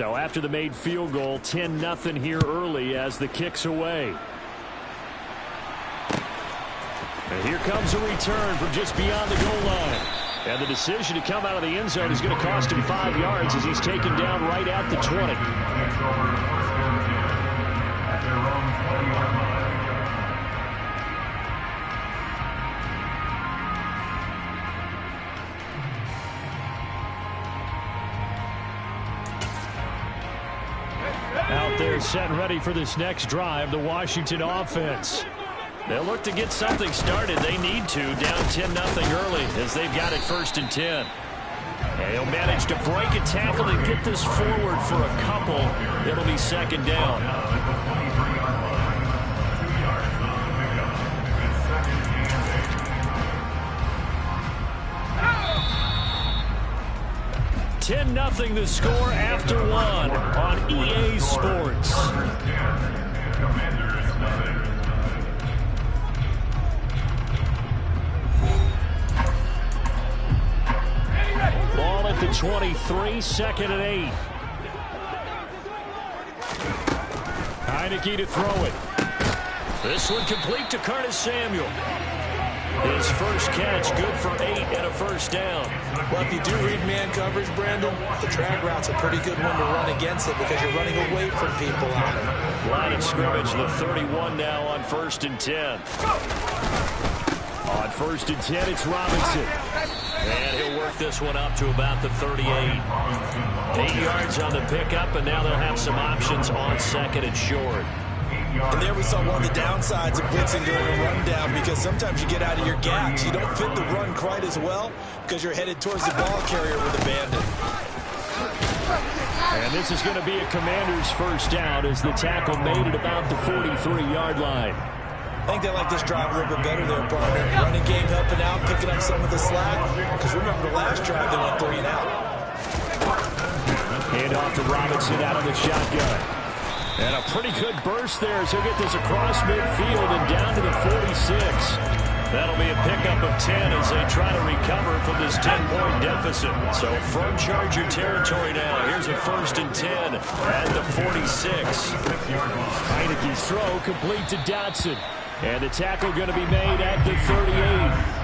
So after the made field goal, 10-0 here early as the kick's away. And here comes a return from just beyond the goal line. And the decision to come out of the end zone is going to cost him 5 yards as he's taken down right at the 20. Out there set and ready for this next drive, the Washington offense. They'll look to get something started. They need to, down 10-0 early as they've got it 1st and 10. And he'll manage to break a tackle and get this forward for a couple. It'll be 2nd down. 10-0 the score after 1 on EA Sports. Ball at the 23, 2nd and 8. Heineke to throw it. This one complete to Curtis Samuel. His first catch, good for 8 and a 1st down. Well, if you do read man coverage, Brandon, the drag route's a pretty good one to run against it because you're running away from people on it. Line of scrimmage, the 31 now on 1st and 10. On 1st and 10, it's Robinson. And he'll work this one up to about the 38. 8 yards on the pickup, and now they'll have some options on 2nd and short. And there we saw one of the downsides of blitzing during a rundown because sometimes you get out of your gaps. You don't fit the run quite as well because you're headed towards the ball carrier with a bandit. And this is going to be a Commander's 1st down as the tackle made at about the 43-yard line. I think they like this drive a little bit better there, partner. Running game helping out, picking up some of the slack. Because remember the last drive they went 3 and out. Hand off to Robinson out of the shotgun. And a pretty good burst there as he'll get this across midfield and down to the 46. That'll be a pickup of 10 as they try to recover from this 10-point deficit. So from Charger territory now, here's a 1st and 10 at the 46. Heineke's throw complete to Dotson. And the tackle going to be made at the 38.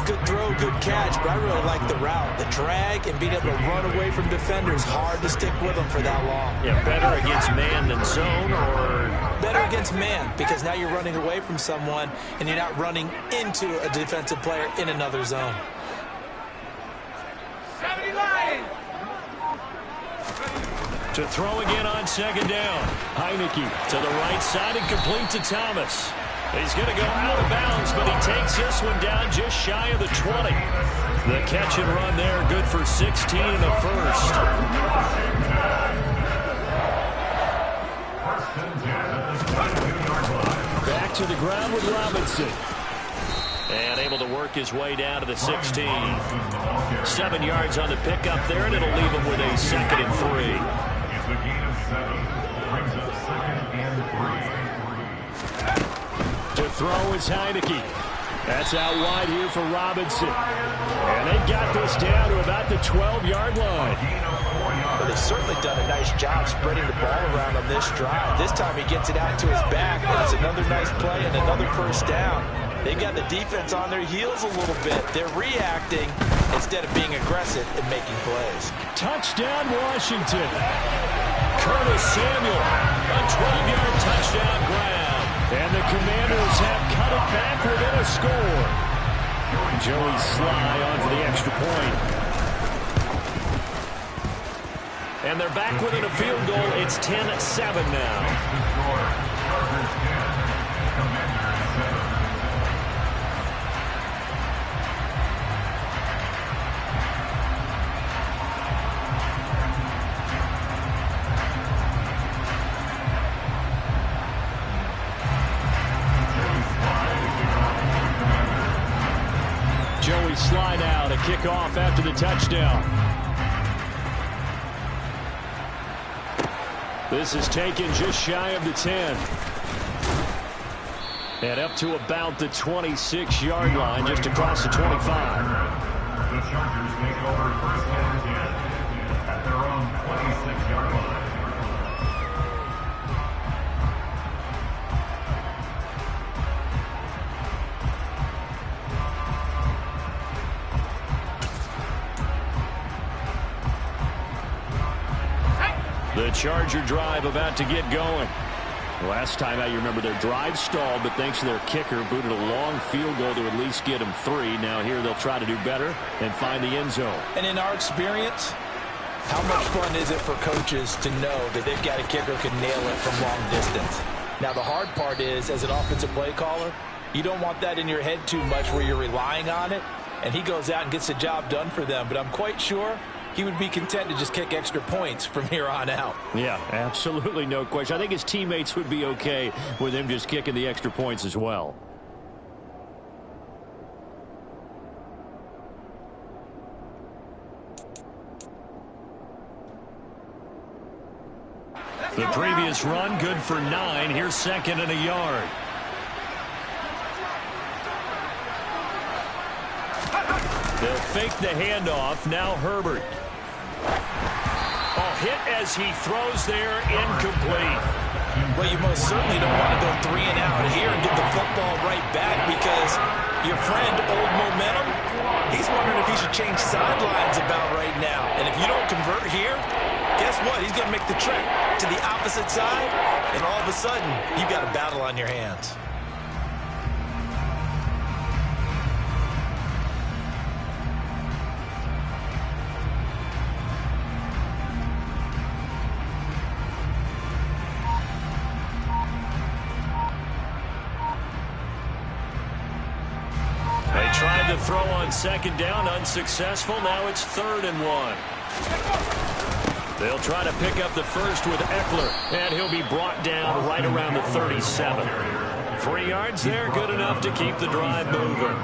Good throw, good catch, but I really like the route. The drag and being able to run away from defenders, hard to stick with them for that long. Yeah, better against man than zone, or? Better against man, because now you're running away from someone and you're not running into a defensive player in another zone. 79. To throw again on 2nd down. Heineke to the right side and complete to Thomas. He's going to go out of bounds, but he takes this one down just shy of the 20. The catch and run there, good for 16 and a 1st. Back to the ground with Robinson. And able to work his way down to the 16. 7 yards on the pickup there, and it'll leave him with a 2nd and 3. To throw is Heineke. That's out wide here for Robinson. And they've got this down to about the 12-yard line. Well, they've certainly done a nice job spreading the ball around on this drive. This time he gets it out to his back, and it's another nice play and another 1st down. They've got the defense on their heels a little bit. They're reacting instead of being aggressive and making plays. Touchdown, Washington. Curtis Samuel, a 12-yard touchdown grab. And the Commanders have cut it back within a score. Joey Sly on for the extra point. And they're back within a field goal. It's 10-7 now. Joey Sly now to kick off after the touchdown. This is taken just shy of the 10. And up to about the 26-yard line, just across the 25. The Chargers take over 1st and 10 at their own 26-yard line. The Charger drive about to get going. Last time out, you remember their drive stalled, but thanks to their kicker, booted a long field goal to at least get them 3. Now here they'll try to do better and find the end zone. And in our experience, how much fun is it for coaches to know that they've got a kicker who can nail it from long distance? Now the hard part is, as an offensive play caller, you don't want that in your head too much where you're relying on it, and he goes out and gets the job done for them. But I'm quite sure he would be content to just kick extra points from here on out. Yeah, absolutely no question. I think his teammates would be okay with him just kicking the extra points as well. The previous run, good for 9. Here's 2nd and a yard. They'll fake the handoff. Now Herbert. Oh, hit as he throws there, incomplete. Well, you most certainly don't want to go 3 and out here and get the football right back, because your friend, Old Momentum, he's wondering if he should change sidelines about right now. And if you don't convert here, guess what? He's going to make the trek to the opposite side, and all of a sudden, you've got a battle on your hands. Tried to throw on 2nd down, unsuccessful. Now it's 3rd and 1. They'll try to pick up the first with Eckler, and he'll be brought down right around the 37. 3 yards there, good enough to keep the drive moving.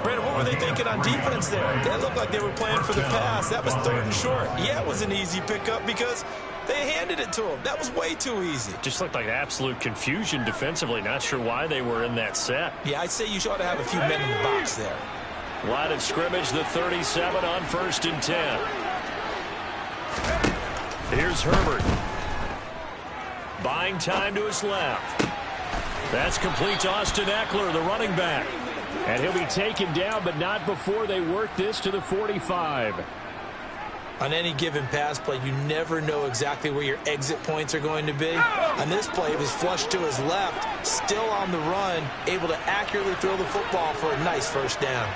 Brandon, what were they thinking on defense there? That looked like they were playing for the pass. That was 3rd and short. Yeah, it was an easy pickup because they handed it to him. That was way too easy. Just looked like absolute confusion defensively. Not sure why they were in that set. Yeah, I'd say you ought to have a few men in the box there. Line of scrimmage, the 37 on 1st and 10. Here's Herbert. Buying time to his left. That's complete to Austin Eckler, the running back. And he'll be taken down, but not before they work this to the 45. On any given pass play, you never know exactly where your exit points are going to be. On this play, it was flushed to his left, still on the run, able to accurately throw the football for a nice 1st down.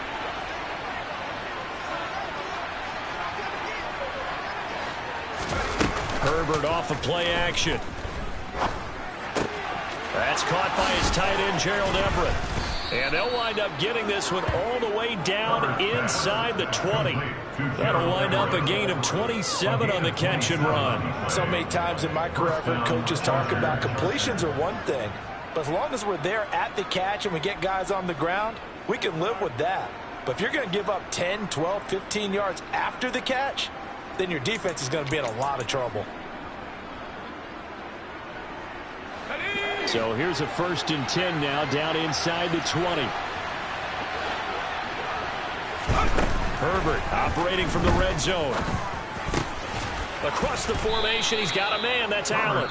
Herbert off of play action. That's caught by his tight end, Gerald Everett. And they'll wind up getting this one all the way down inside the 20. That'll wind up a gain of 27 on the catch and run. So many times in my career, I've heard coaches talk about completions are one thing, but as long as we're there at the catch and we get guys on the ground, we can live with that. But if you're going to give up 10, 12, 15 yards after the catch, then your defense is going to be in a lot of trouble. So here's a 1st and 10 now, down inside the 20. Herbert operating from the red zone. Across the formation, he's got a man. That's Allen.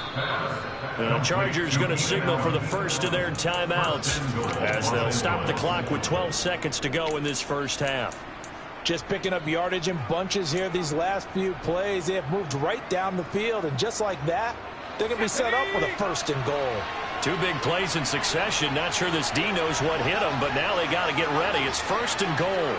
The Chargers going to signal for the first of their timeouts as they'll stop the clock with 12 seconds to go in this 1st half. Just picking up yardage in bunches here these last few plays. They have moved right down the field, and just like that, they're going to be set up with a 1st and goal. 2 big plays in succession. Not sure this D knows what hit them, but now they got to get ready. It's 1st and goal.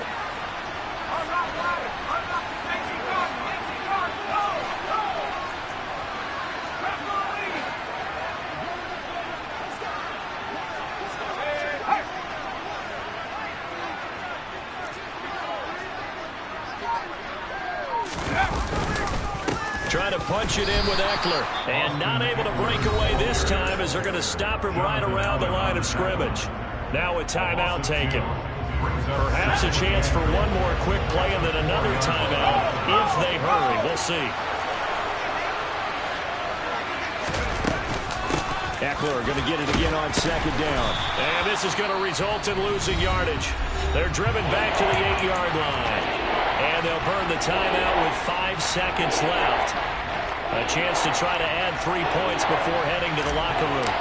Trying to punch it in with Eckler, and not able to break away this time as they're going to stop him right around the line of scrimmage. Now a timeout taken. Perhaps a chance for one more quick play and then another timeout if they hurry. We'll see. Eckler going to get it again on 2nd down. And this is going to result in losing yardage. They're driven back to the 8-yard line. And they'll burn the timeout with 5 seconds left. A chance to try to add 3 points before heading to the locker room.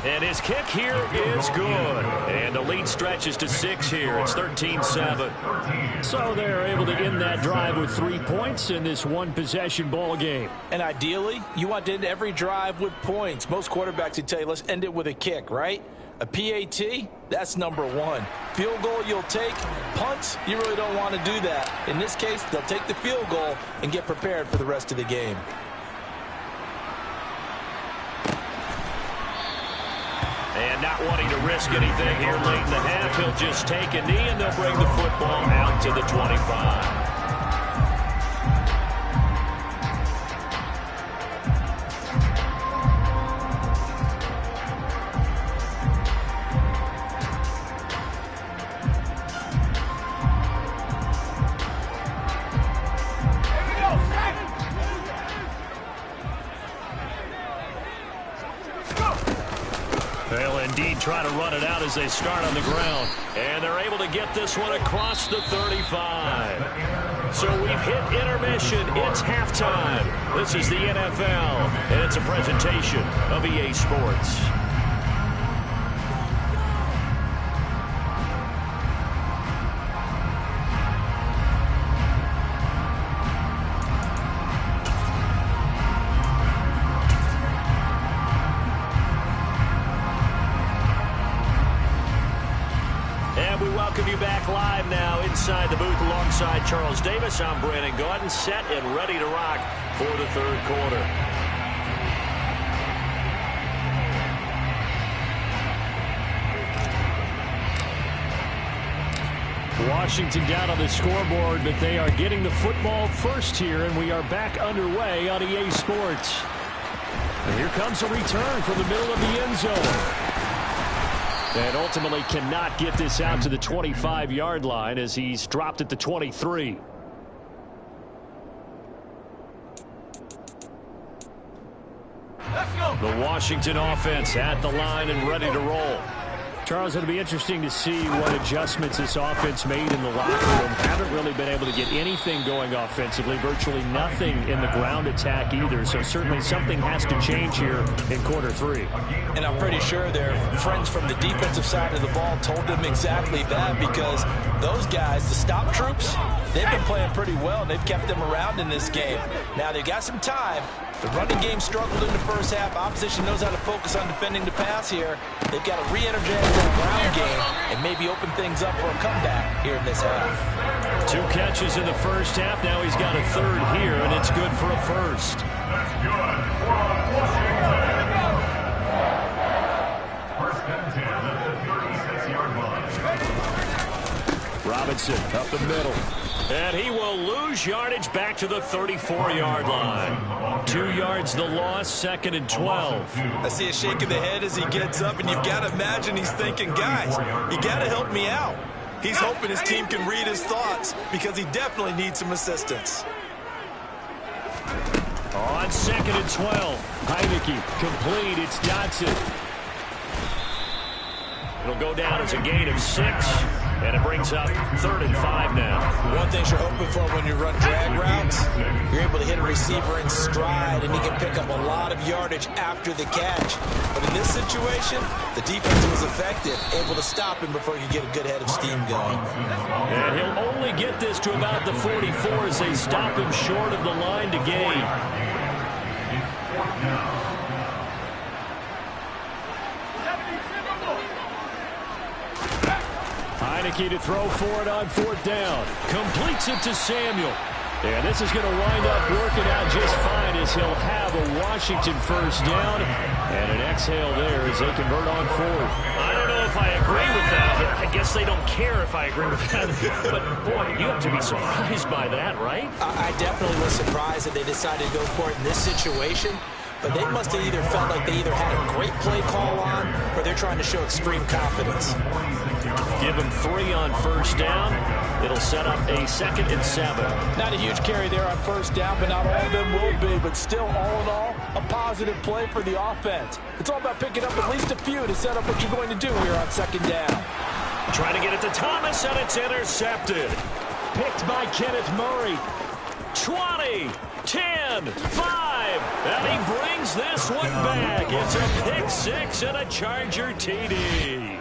And his kick here is good. And the lead stretches to 6 here. It's 13-7. So they're able to end that drive with 3 points in this one-possession ball game. And ideally, you want to end every drive with points. Most quarterbacks would tell you, let's end it with a kick, right? A PAT, that's number 1. Field goal you'll take. Punts, you really don't want to do that. In this case, they'll take the field goal and get prepared for the rest of the game. And not wanting to risk anything here late in the half, he'll just take a knee and they'll bring the football out to the 25. They'll indeed try to run it out as they start on the ground. And they're able to get this one across the 35. So we've hit intermission. It's halftime. This is the NFL, and it's a presentation of EA Sports. Welcome you back live now inside the booth alongside Charles Davis. I'm Brandon Gaudin, set and ready to rock for the third quarter. Washington down on the scoreboard, but they are getting the football first here, and we are back underway on EA Sports. And here comes a return from the middle of the end zone. And ultimately cannot get this out to the 25-yard line as he's dropped at the 23. The Washington offense at the line and ready to roll. Charles, it'll be interesting to see what adjustments this offense made in the locker room. Haven't really been able to get anything going offensively, virtually nothing in the ground attack either. So certainly something has to change here in quarter 3. And I'm pretty sure their friends from the defensive side of the ball told them exactly that, because those guys, the stop troops, they've been playing pretty well, and they've kept them around in this game. Now they've got some time. The running game struggled in the first half. Opposition knows how to focus on defending the pass here. They've got to re-energize their ground game and maybe open things up for a comeback here in this half. 2 catches in the first half. Now he's got a third here, and it's good for a first. That's good for a First and 10 at the 36-yard line. Robinson up the middle. And he will lose yardage back to the 34-yard line. 2 yards the loss, 2nd and 12. I see a shake of the head as he gets up, and you've got to imagine he's thinking, guys, you got to help me out. He's hoping his team can read his thoughts because he definitely needs some assistance. On 2nd and 12, Heineke complete. It's Dotson. It'll go down as a gain of 6. And it brings up 3rd and 5 now. One thing you're hoping for when you run drag routes, you're able to hit a receiver in stride, and he can pick up a lot of yardage after the catch. But in this situation, the defense was effective, able to stop him before he could get a good head of steam going. And he'll only get this to about the 44 as they stop him short of the line to gain. Heineke to throw for it on 4th down. Completes it to Samuel. And this is going to wind up working out just fine as he'll have a Washington first down. And an exhale there as they convert on 4th. I don't know if I agree with that. I guess they don't care if I agree with that. But, boy, you have to be surprised by that, right? I definitely was surprised that they decided to go for it in this situation. But they must have either felt like they either had a great play call on or they're trying to show extreme confidence. Give him 3 on first down. It'll set up a 2nd and 7. Not a huge carry there on first down, but not all of them will be. But still, all in all, a positive play for the offense. It's all about picking up at least a few to set up what you're going to do here on 2nd down. Trying to get it to Thomas, and it's intercepted. Picked by Kenneth Murray. 20, 10, 5, and he brings this one back. It's a pick six and a Charger TD.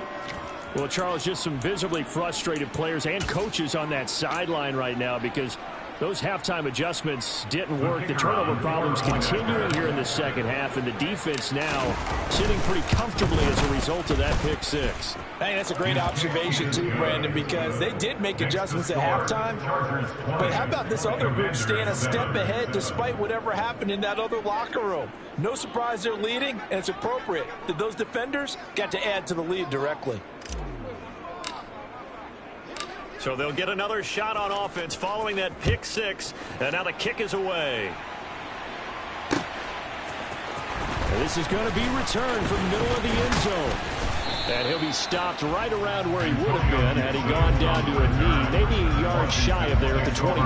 Well, Charles, just some visibly frustrated players and coaches on that sideline right now because those halftime adjustments didn't work. The turnover problems continuing here in the second half, and the defense now sitting pretty comfortably as a result of that pick six. I think that's a great observation too, Brandon, because they did make adjustments at halftime. But how about this other group staying a step ahead despite whatever happened in that other locker room? No surprise they're leading, and it's appropriate that those defenders got to add to the lead directly. So they'll get another shot on offense following that pick six, and now the kick is away. And this is going to be returned from the middle of the end zone. And he'll be stopped right around where he would have been had he gone down to a knee, maybe a yard shy of there at the 24.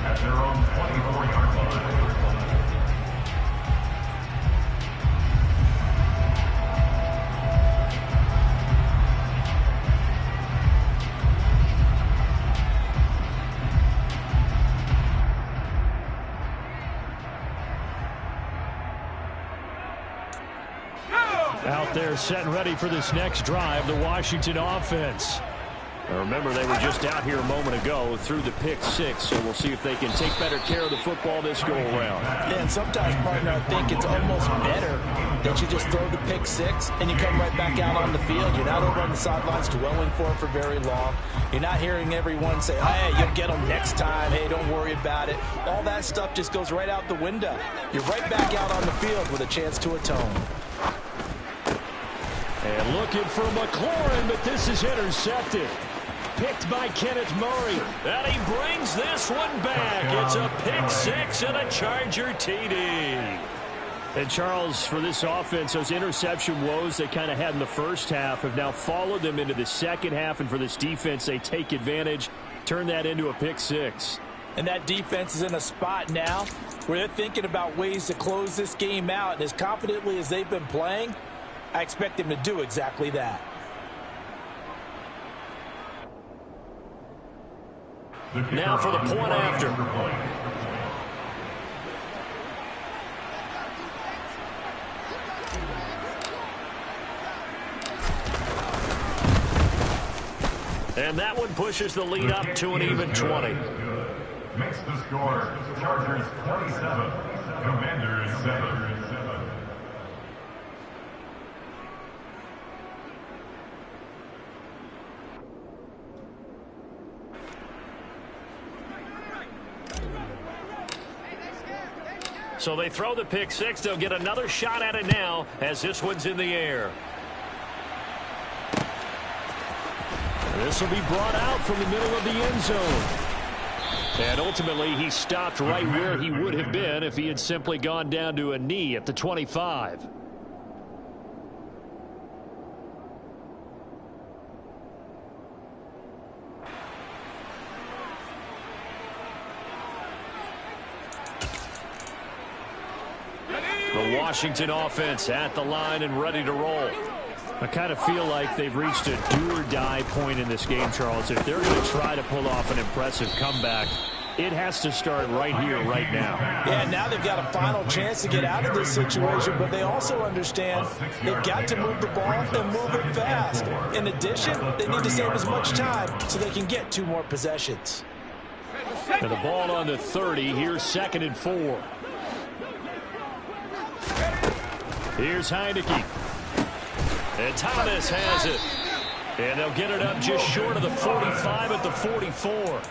At their own 24-yard line. Out there set and ready for this next drive, the Washington offense. Now remember, they were just out here a moment ago through the pick six, so we'll see if they can take better care of the football this go around. Yeah, and sometimes, partner, I think it's almost better that you just throw the pick six and you come right back out on the field. You're not over on the sidelines dwelling for it for very long. You're not hearing everyone say, hey, you'll get them next time. Hey, don't worry about it. All that stuff just goes right out the window. You're right back out on the field with a chance to atone. And looking for McLaurin, but this is intercepted. Picked by Kenneth Murray. And he brings this one back. It's a pick six and a Charger TD. And Charles, for this offense, those interception woes they kind of had in the first half have now followed them into the second half. And for this defense, they take advantage, turn that into a pick six. And that defense is in a spot now where they're thinking about ways to close this game out. And as confidently as they've been playing, I expect them to do exactly that. Now for the point after. And that one pushes the lead up to an even 20. Makes the score Chargers 27, Commanders 7. So they throw the pick six. They'll get another shot at it now as this one's in the air. This will be brought out from the middle of the end zone. And ultimately, he stopped right where he would have been if he had simply gone down to a knee at the 25. The Washington offense at the line and ready to roll. I kind of feel like they've reached a do-or-die point in this game, Charles. If they're going to try to pull off an impressive comeback, it has to start right here, right now. Yeah, now they've got a final chance to get out of this situation, but they also understand they've got to move the ball and move it fast. In addition, they need to save as much time so they can get 2 more possessions. And the ball on the 30. Here's 2nd and 4. Here's Heineke. And Thomas has it. And they'll get it up just short of the 45 at the 44.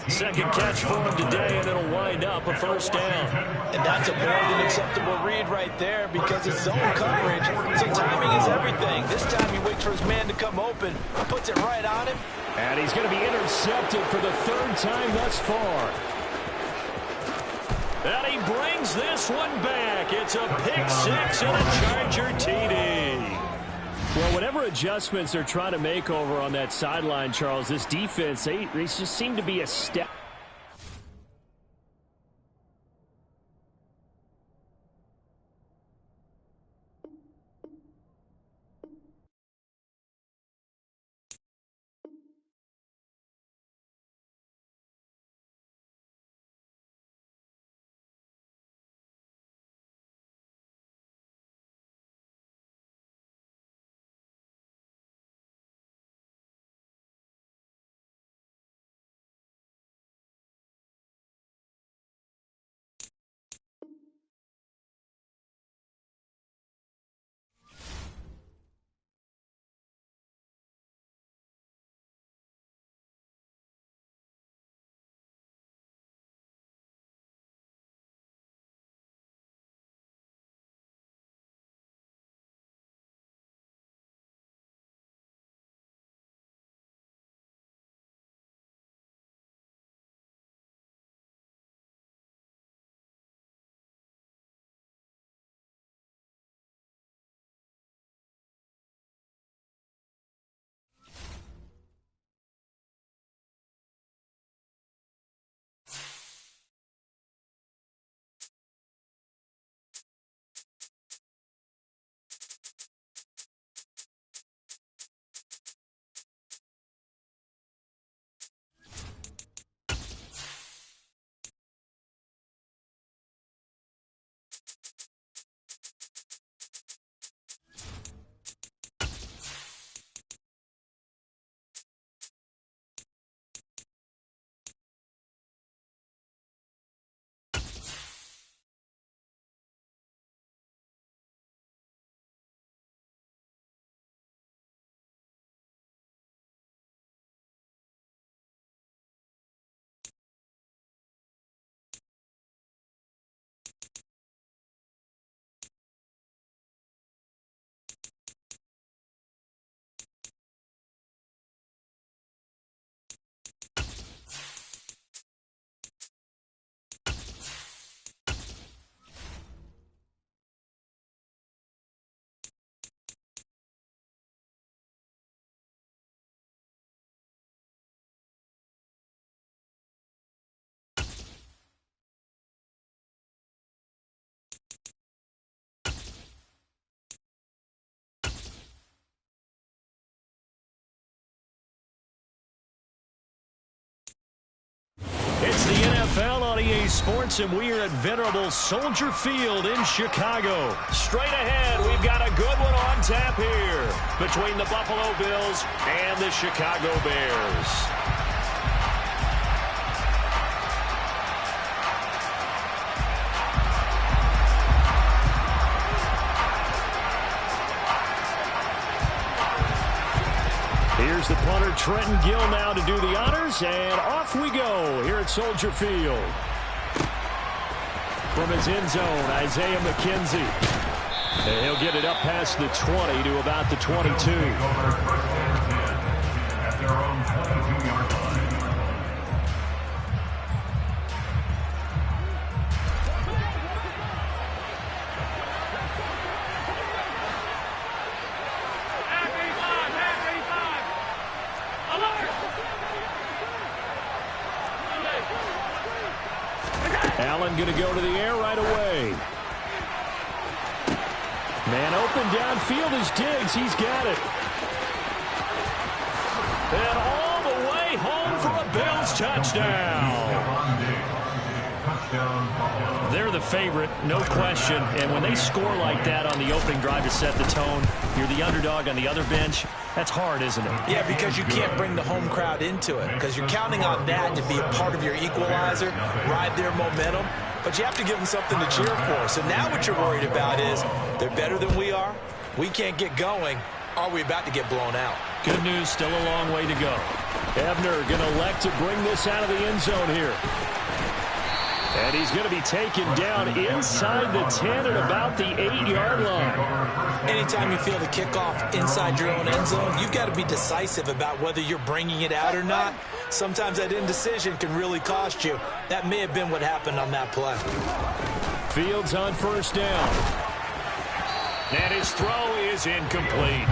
Second catch for him today, and it'll wind up a first down. And that's a more than acceptable read right there because it's zone coverage, so timing is everything. This time he waits for his man to come open, puts it right on him. And he's going to be intercepted for the 3rd time thus far. And he brings this one back. It's a pick six and a Charger TD. Well, whatever adjustments they're trying to make over on that sideline, Charles, this defense, they just seem to be a step the NFL on EA Sports, and we are at venerable Soldier Field in Chicago. Straight ahead, we've got a good one on tap here between the Buffalo Bills and the Chicago Bears. Here's the punter, Trenton Gill, now to do the honors, and off we go here at Soldier Field. From his end zone, Isaiah McKenzie. And he'll get it up past the 20 to about the 22. At their own 22-yard line. Allen going to go to the air right away. Man open downfield is Diggs. He's got it. And all the way home for a Bills touchdown. They're the favorite, no question. And when they score like that on the opening drive to set the tone, you're the underdog on the other bench. That's hard, isn't it? Yeah, because you can't bring the home crowd into it, because you're counting on that to be a part of your equalizer, ride their momentum, but you have to give them something to cheer for. So now what you're worried about is they're better than we are. We can't get going. Are we about to get blown out? Good news, still a long way to go. Ebner going to elect to bring this out of the end zone here. And he's going to be taken down inside the 10 at about the 8-yard line. Anytime you feel the kickoff inside your own end zone, you've got to be decisive about whether you're bringing it out or not. Sometimes that indecision can really cost you. That may have been what happened on that play. Fields on first down. And his throw is incomplete.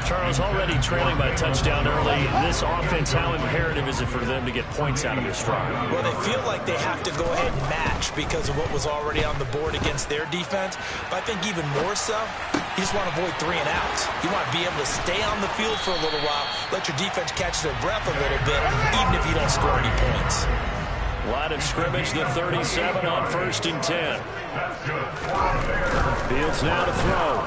Charles, already trailing by a touchdown early. This offense, how imperative is it for them to get points out of this drive? Well, they feel like they have to go ahead and match because of what was already on the board against their defense. But I think even more so, you just want to avoid 3 and outs. You want to be able to stay on the field for a little while, let your defense catch their breath a little bit, even if you don't score any points. Line of scrimmage, the 37 on 1st and 10. Fields now to throw.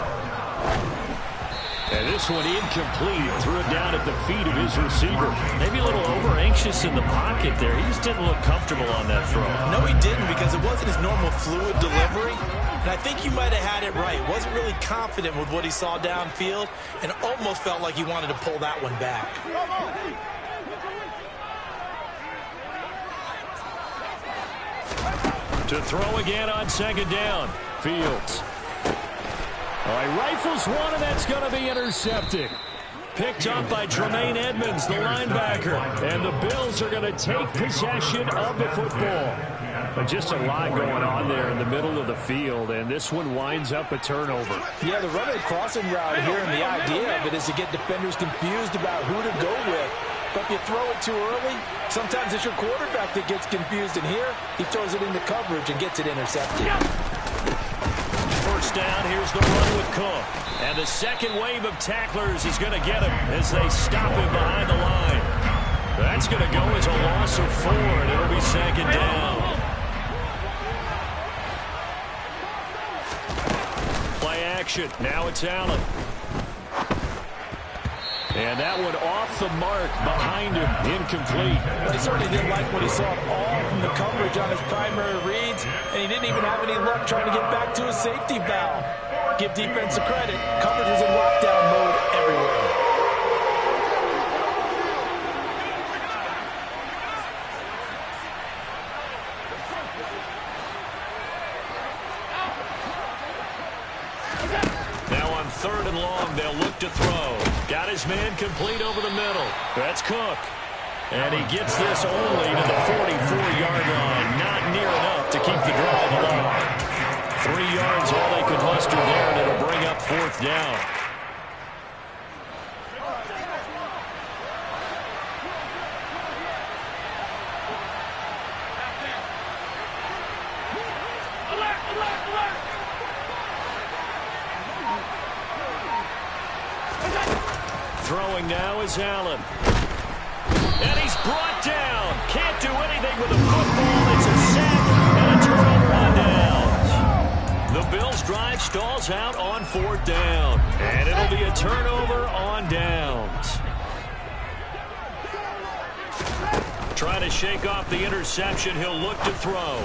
And this one incomplete. Threw it down at the feet of his receiver. Maybe a little over-anxious in the pocket there. He just didn't look comfortable on that throw. No, he didn't, because it wasn't his normal fluid delivery. And I think he might have had it right. Wasn't really confident with what he saw downfield and almost felt like he wanted to pull that one back. To throw again on 2nd down. Fields. All right, rifles one, and that's going to be intercepted. Picked up by Tremaine Edmonds, the linebacker. And the Bills are going to take possession of the football. But just a lot going on there in the middle of the field, and this one winds up a turnover. Yeah, the running crossing route here, and the idea of it is to get defenders confused about who to go with. But if you throw it too early, sometimes it's your quarterback that gets confused. And here, he throws it into coverage and gets it intercepted. First down, here's the run with Cook. And the second wave of tacklers is going to get him as they stop him behind the line. That's going to go as a loss of 4, and it'll be 2nd down. Play action. Now it's Allen. And that one off the mark behind him, incomplete. He certainly didn't like what he saw at all from the coverage on his primary reads, and he didn't even have any luck trying to get back to his safety valve. Give defense a credit. Coverage was in lockdown mode everywhere. Now on 3rd and long, they'll look to throw. Got his man complete over the middle. That's Cook. And he gets this only to the 44-yard line. Not near enough to keep the drive alive. 3 yards, all they could muster there, and it'll bring up 4th down. Throwing now is Allen. And he's brought down. Can't do anything with the football. Bills' drive stalls out on 4th down. And it'll be a turnover on downs. Trying to shake off the interception. He'll look to throw.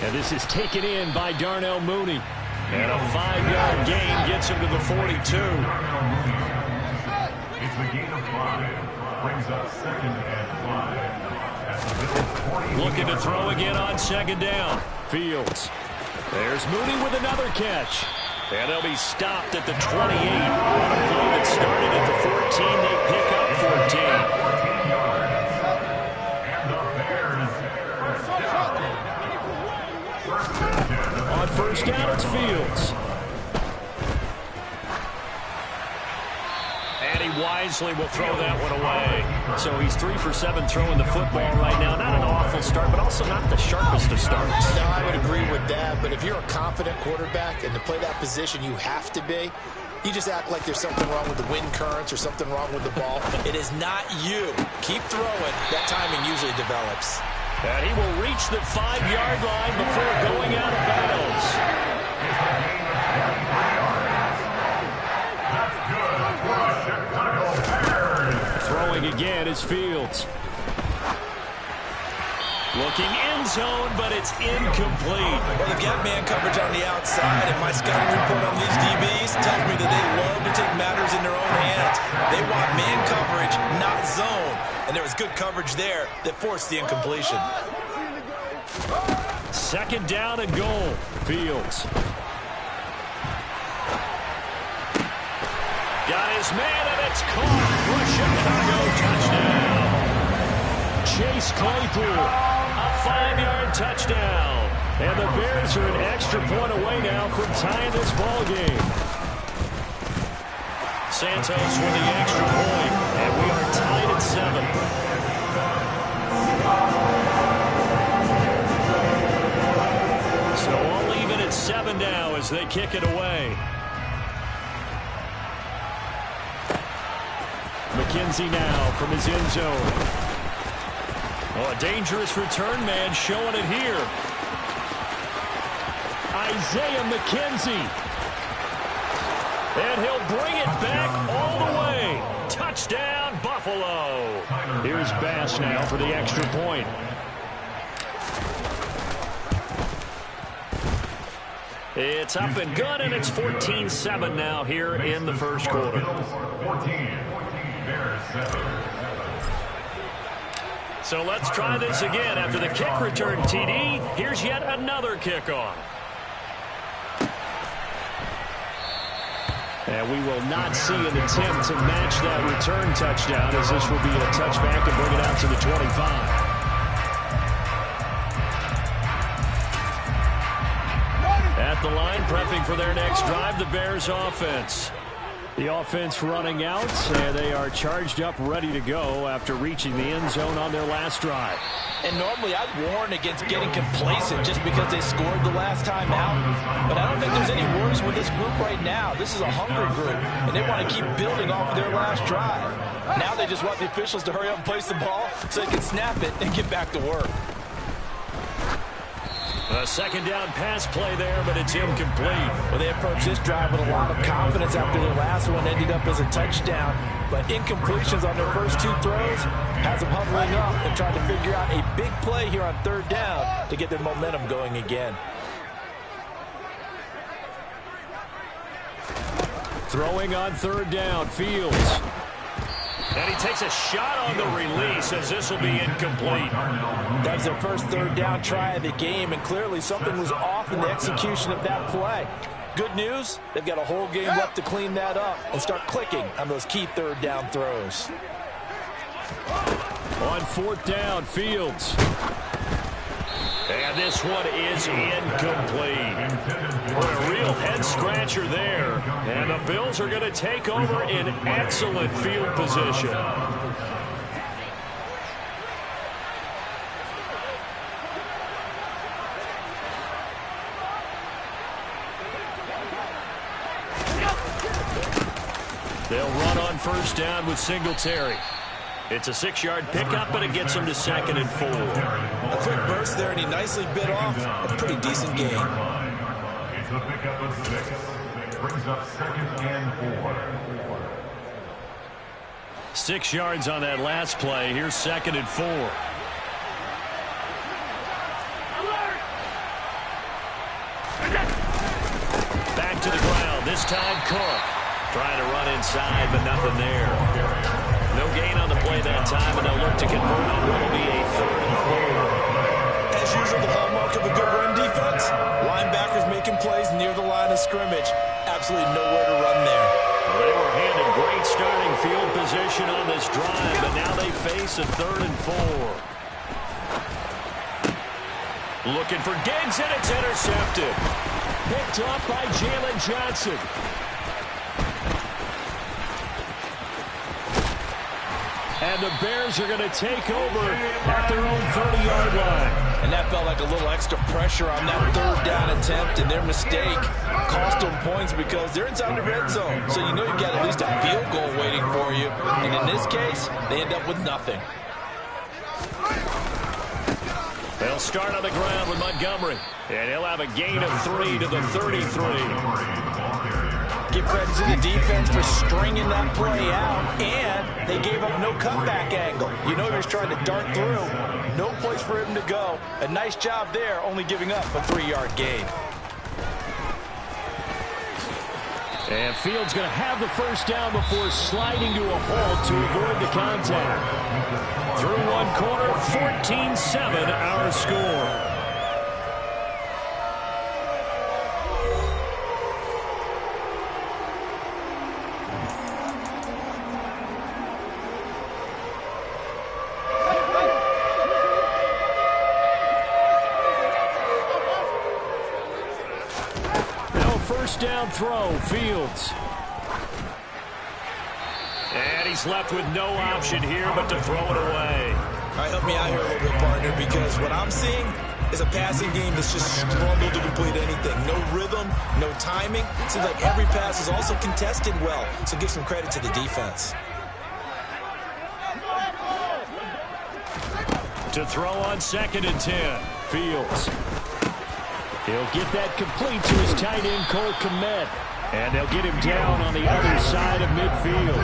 And this is taken in by Darnell Mooney. And a 5-yard gain gets him to the 42. It's the gain of 5. Brings up 2nd and 5. At the Bills' 40. Looking to throw again on 2nd down. Fields. There's Mooney with another catch. And they'll be stopped at the 28. On a play that started at the 14, they pick up 14. 14 yards. And the Bears. On 1st down, it's Fields. And he wisely will throw that one away. So he's 3 for 7 throwing the football right now. Not an awful start, but also not the sharpest of starts. No, I would agree with that. But if you're a confident quarterback and to play that position, you have to be. You just act like there's something wrong with the wind currents or something wrong with the ball. It is not you. Keep throwing. That timing usually develops. And he will reach the 5-yard line before going out of bounds. That's good for the Chicago Bears. Throwing again is Fields. Looking end zone, but it's incomplete. Well, the gap man coverage on the outside, and my scouting report on these DBs tells me that they love to take matters in their own hands. They want man coverage, not zone. And there was good coverage there that forced the incompletion. 2nd down and goal. Fields. Got his man, and it's caught for a Chicago touchdown. Chase Claypool, a 5-yard touchdown. And the Bears are an extra point away now from tying this ball game. Santos with the extra point, and we are tied at 7. So all even at 7 now as they kick it away. McKenzie now from his end zone. Oh, a dangerous return man showing it here. Isaiah McKenzie. And he'll bring it back all the way. Touchdown, Buffalo. Here's Bass now for the extra point. It's up and good, and it's 14-7 now here in the first quarter. 14. Bears 7. So let's try this again. After the kick return TD, here's yet another kickoff. And we will not see an attempt to match that return touchdown, as this will be a touchback and bring it out to the 25. At the line, prepping for their next drive, the Bears offense. The offense running out, and they are charged up, ready to go after reaching the end zone on their last drive. And normally I'd warn against getting complacent just because they scored the last time out. But I don't think there's any worries with this group right now. This is a hungry group, and they want to keep building off of their last drive. Now they just want the officials to hurry up and place the ball so they can snap it and get back to work. A 2nd down pass play there, but it's incomplete. Well, they approached this drive with a lot of confidence after their last one ended up as a touchdown. But incompletions on their first 2 throws has them huddling up and trying to figure out a big play here on 3rd down to get their momentum going again. Throwing on 3rd down, Fields. And he takes a shot on the release as this will be incomplete. That was their first 3rd down try of the game, and clearly something was off in the execution of that play. Good news, they've got a whole game left to clean that up and start clicking on those key 3rd down throws. On 4th down, Fields. And this one is incomplete. What a real head-scratcher there. And the Bills are going to take over in excellent field position. They'll run on 1st down with Singletary. It's a 6-yard pickup, but it gets him to 2nd and 4. A quick burst there, and he nicely bit off a pretty decent gain. It's a pickup of 6. Brings up 2nd and 4. 6 yards on that last play. Here's 2nd and 4. Back to the ground. This time Cook trying to run inside, but nothing there. No gain on the play that time, and they'll look to convert on what will be a 3rd and 4. As usual, the hallmark of a good run defense, linebackers making plays near the line of scrimmage. Absolutely nowhere to run there. Well, they were handed great starting field position on this drive, but now they face a 3rd and 4. Looking for Diggs, and it's intercepted. Picked up by Jalen Johnson. And the Bears are going to take over at their own 30-yard line. And that felt like a little extra pressure on that 3rd down attempt, and their mistake cost them points because they're inside the red zone. So you know you've got at least a field goal waiting for you. And in this case, they end up with nothing. They'll start on the ground with Montgomery. And he'll have a gain of 3 to the 33. Give credit to the defense for stringing that play out, and they gave up no cutback angle. You know he was trying to dart through. No place for him to go. A nice job there, only giving up a 3-yard gain. And Fields going to have the first down before sliding to a halt to avoid the contact. Through one quarter, 14-7 our score. First down throw, Fields. And he's left with no option here but to throw it away. All right, help me out here a little bit, partner, because what I'm seeing is a passing game that's just struggled to complete anything. No rhythm, no timing. Seems like every pass is also contested well, so give some credit to the defense. To throw on 2nd and 10, Fields. He'll get that complete to his tight end, Cole Kmet. And they'll get him down on the other side of midfield.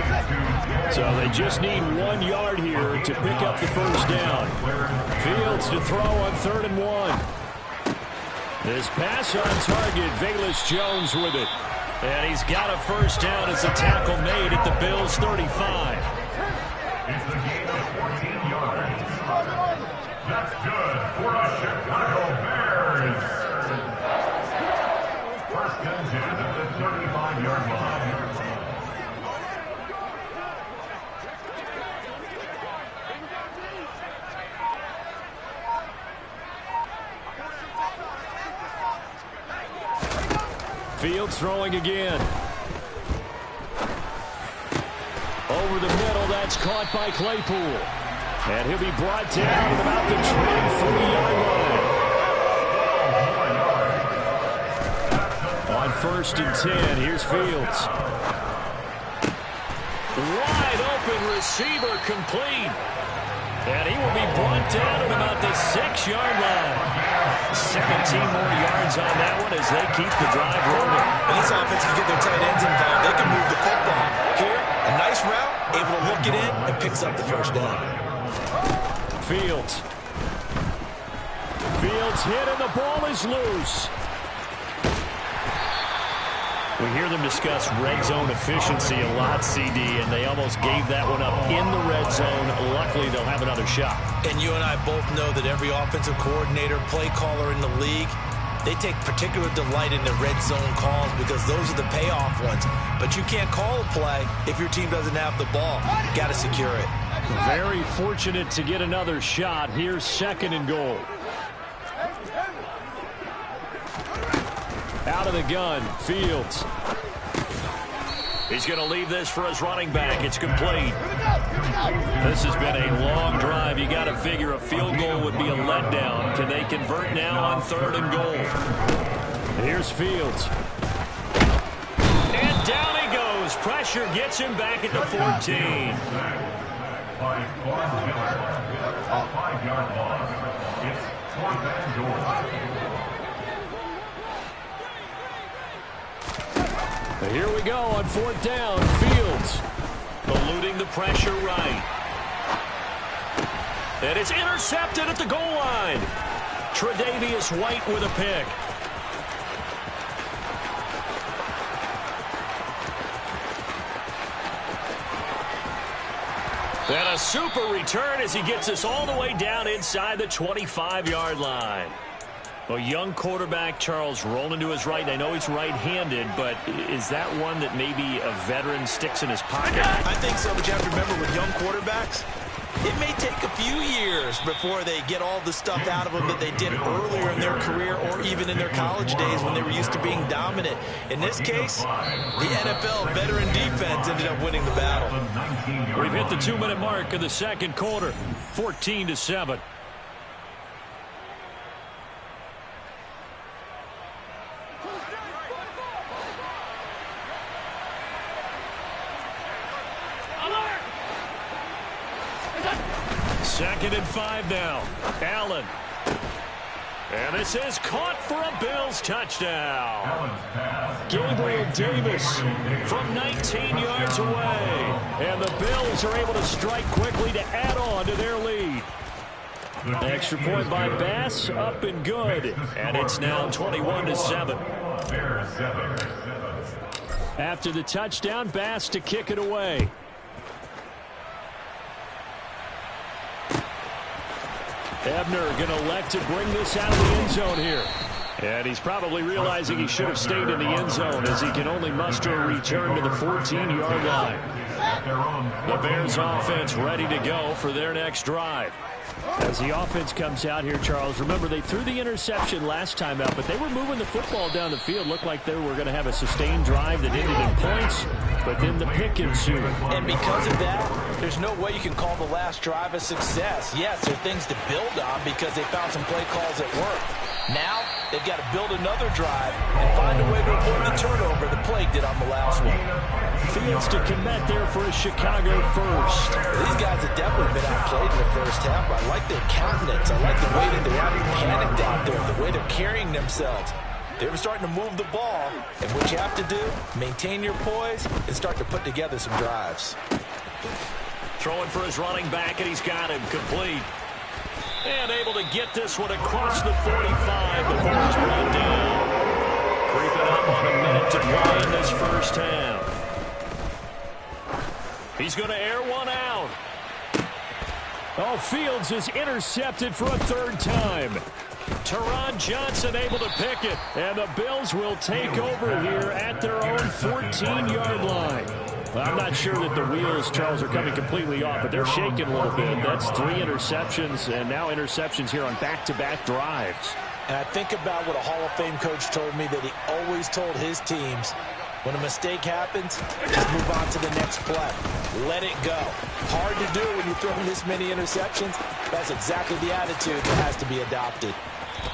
So they just need 1 yard here to pick up the first down. Fields to throw on 3rd and 1. This pass on target, Velus Jones with it. And he's got a first down as a tackle made at the Bills' 35. It's a gain of 14 yards. That's good for the Chicago Bears. First and 10 at the 35-yard line. Fields throwing again. Over the middle, that's caught by Claypool. And he'll be brought down at about the 23-yard line. On 1st and 10, here's Fields. Wide open receiver complete. And he will be brought down at about the 6-yard line. 17 more yards on that one as they keep the drive rolling. And this offense can get their tight ends involved. They can move the football. Here, a nice route, able to hook it in, and picks up the first down. Fields hit, and the ball is loose. We hear them discuss red zone efficiency a lot, CD, and they almost gave that one up in the red zone. Luckily, they'll have another shot. And you and I both know that every offensive coordinator, play caller in the league, they take particular delight in the red zone calls because those are the payoff ones. But you can't call a play if your team doesn't have the ball. You got to secure it. Very fortunate to get another shot. Here's 2nd and goal. Out of the gun, Fields. He's going to leave this for his running back. It's complete. This has been a long drive. You got to figure a field goal would be a letdown. Can they convert now on 3rd and goal? Here's Fields. And down he goes. Pressure gets him back at the 14. By Vaughn Miller, a 5-yard loss. It's 4th and goal. Here we go on 4th down. Fields eluding the pressure right. And it's intercepted at the goal line. Tre'Davious White with a pick. And a super return as he gets us all the way down inside the 25-yard line. A young quarterback, Charles, rolling to his right. I know he's right-handed, but is that one that maybe a veteran sticks in his pocket? I think so, but you have to remember with young quarterbacks, it may take a few years before they get all the stuff out of them that they did earlier in their career or even in their college days when they were used to being dominant. In this case, the NFL veteran defense ended up winning the battle. We've hit the 2-minute mark of the second quarter, 14-7. Second and 5 now. Allen. And this is caught for a Bills touchdown. Gabriel Davis from 19 yards away. And the Bills are able to strike quickly to add on to their lead. Extra point by Bass, up and good. And it's now 21-7. After the touchdown, Bass to kick it away. Ebner going to elect to bring this out of the end zone here. And he's probably realizing he should have stayed in the end zone as he can only muster a return to the 14-yard line. The Bears offense ready to go for their next drive. As the offense comes out here, Charles, remember they threw the interception last time out, but they were moving the football down the field. Looked like they were going to have a sustained drive that ended in points, but then the pick ensued. And because of that, there's no way you can call the last drive a success. Yes, there are things to build on because they found some play calls that worked. Now, they've got to build another drive and find a way to avoid the turnover the Plague did on the last one. Fields to commit there for a Chicago first. These guys have definitely been outplayed in the first half. I like their countenance. I like the way that they're not panicked out there, the way they're carrying themselves. They were starting to move the ball, and what you have to do, maintain your poise and start to put together some drives. Throwing for his running back, and he's got him complete. And able to get this one across the 45 before he's run down. Creeping up on a minute to play in this first half. He's going to air one out. Oh, Fields is intercepted for a third time. Teron Johnson able to pick it. And the Bills will take over here at their own 14-yard line. I'm not sure that the wheels, Charles, are coming completely off, but they're shaking a little bit. That's 3 interceptions, and now interceptions here on back-to-back drives. And I think about what a Hall of Fame coach told me that he always told his teams, when a mistake happens, just move on to the next play. Let it go. Hard to do when you're throwing this many interceptions. That's exactly the attitude that has to be adopted.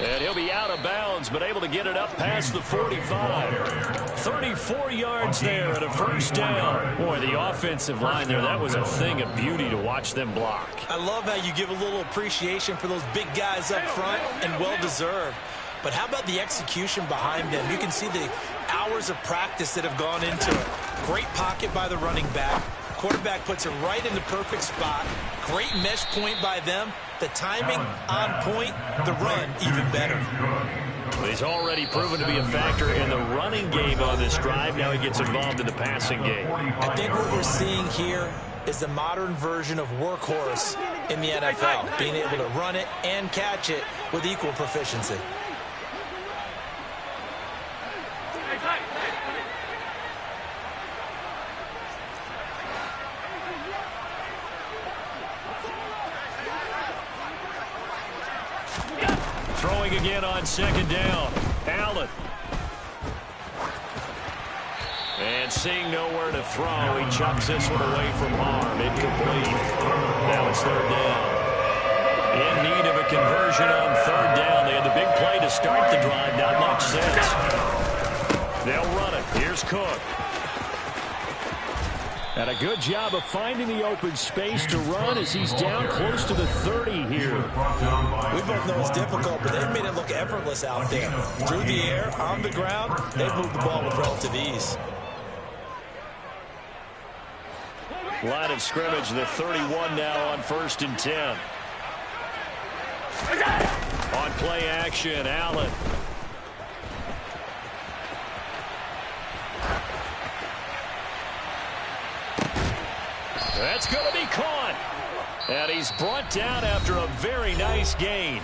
And he'll be out of bounds, but able to get it up past the 45. 34 yards there at a first down. Boy, the offensive line there, that was a thing of beauty to watch them block. I love how you give a little appreciation for those big guys up front, and well-deserved. But how about the execution behind them? You can see the hours of practice that have gone into it. Great pocket by the running back. Quarterback puts it right in the perfect spot. Great mesh point by them. The timing on point. The run even better. He's already proven to be a factor in the running game on this drive. Now he gets involved in the passing game. I think what we're seeing here is the modern version of workhorse in the NFL. Being able to run it and catch it with equal proficiency. Throwing again on second down. Allen. And seeing nowhere to throw, he chucks this one away from harm. Incomplete. Now it's third down. In need of a conversion on third down. They had the big play to start the drive. Not much sense. They'll run it. Here's Cook. And a good job of finding the open space to run as he's down close to the 30 here. We both know it's difficult, but they've made it look effortless out there. Through the air, on the ground, they've moved the ball with relative ease. Line of scrimmage, the 31 now on 1st and 10. On play action, Allen. That's going to be caught. And he's brought down after a very nice gain.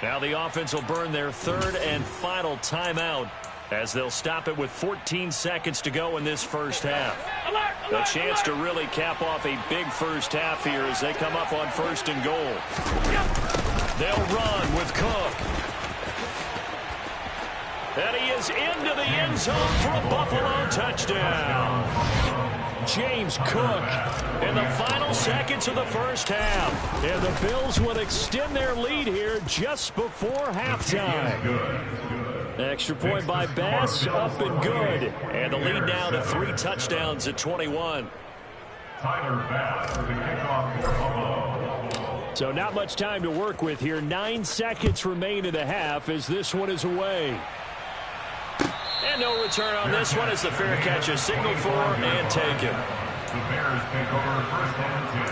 Now the offense will burn their 3rd and final timeout as they'll stop it with 14 seconds to go in this first half. A chance to really cap off a big first half here as they come up on 1st and goal. They'll run with Cook. And he is into the end zone for a Buffalo touchdown. James Cook in the final seconds of the first half. And the Bills will extend their lead here just before halftime. Extra point by Bass, up and good. And the lead now to 3 touchdowns at 21. Tyler Bass for the kickoff for Buffalo. So not much time to work with here. 9 seconds remain in the half as this one is away. And no return on this one as the fair catch is signaled for and taken. The Bears take over 1st and 10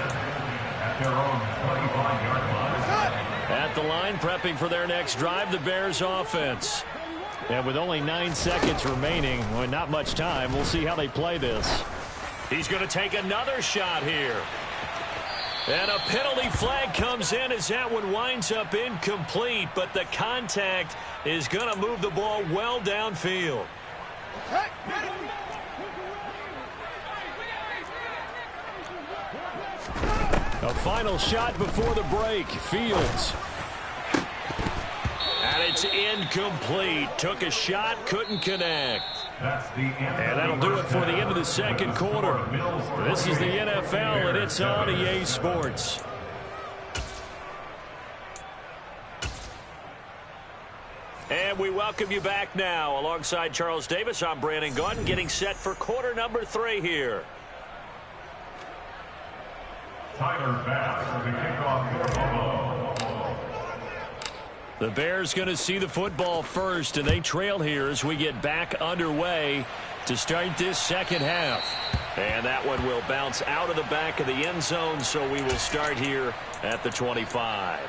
at their own 25-yard line. At the line, prepping for their next drive, the Bears offense. And with only 9 seconds remaining, well, not much time, we'll see how they play this. He's going to take another shot here. And a penalty flag comes in as that one winds up incomplete, but the contact is going to move the ball well downfield. A final shot before the break. Fields. And it's incomplete. Took a shot, couldn't connect. And that'll do it for the end of the second quarter. This is the NFL, and it's on EA Sports. And we welcome you back now. Alongside Charles Davis, I'm Brandon Gunn, getting set for quarter number 3 here. Tyler Bass for the kickoff for Buffalo. The Bears going to see the football first, and they trail here as we get back underway to start this second half. And that one will bounce out of the back of the end zone, so we will start here at the 25.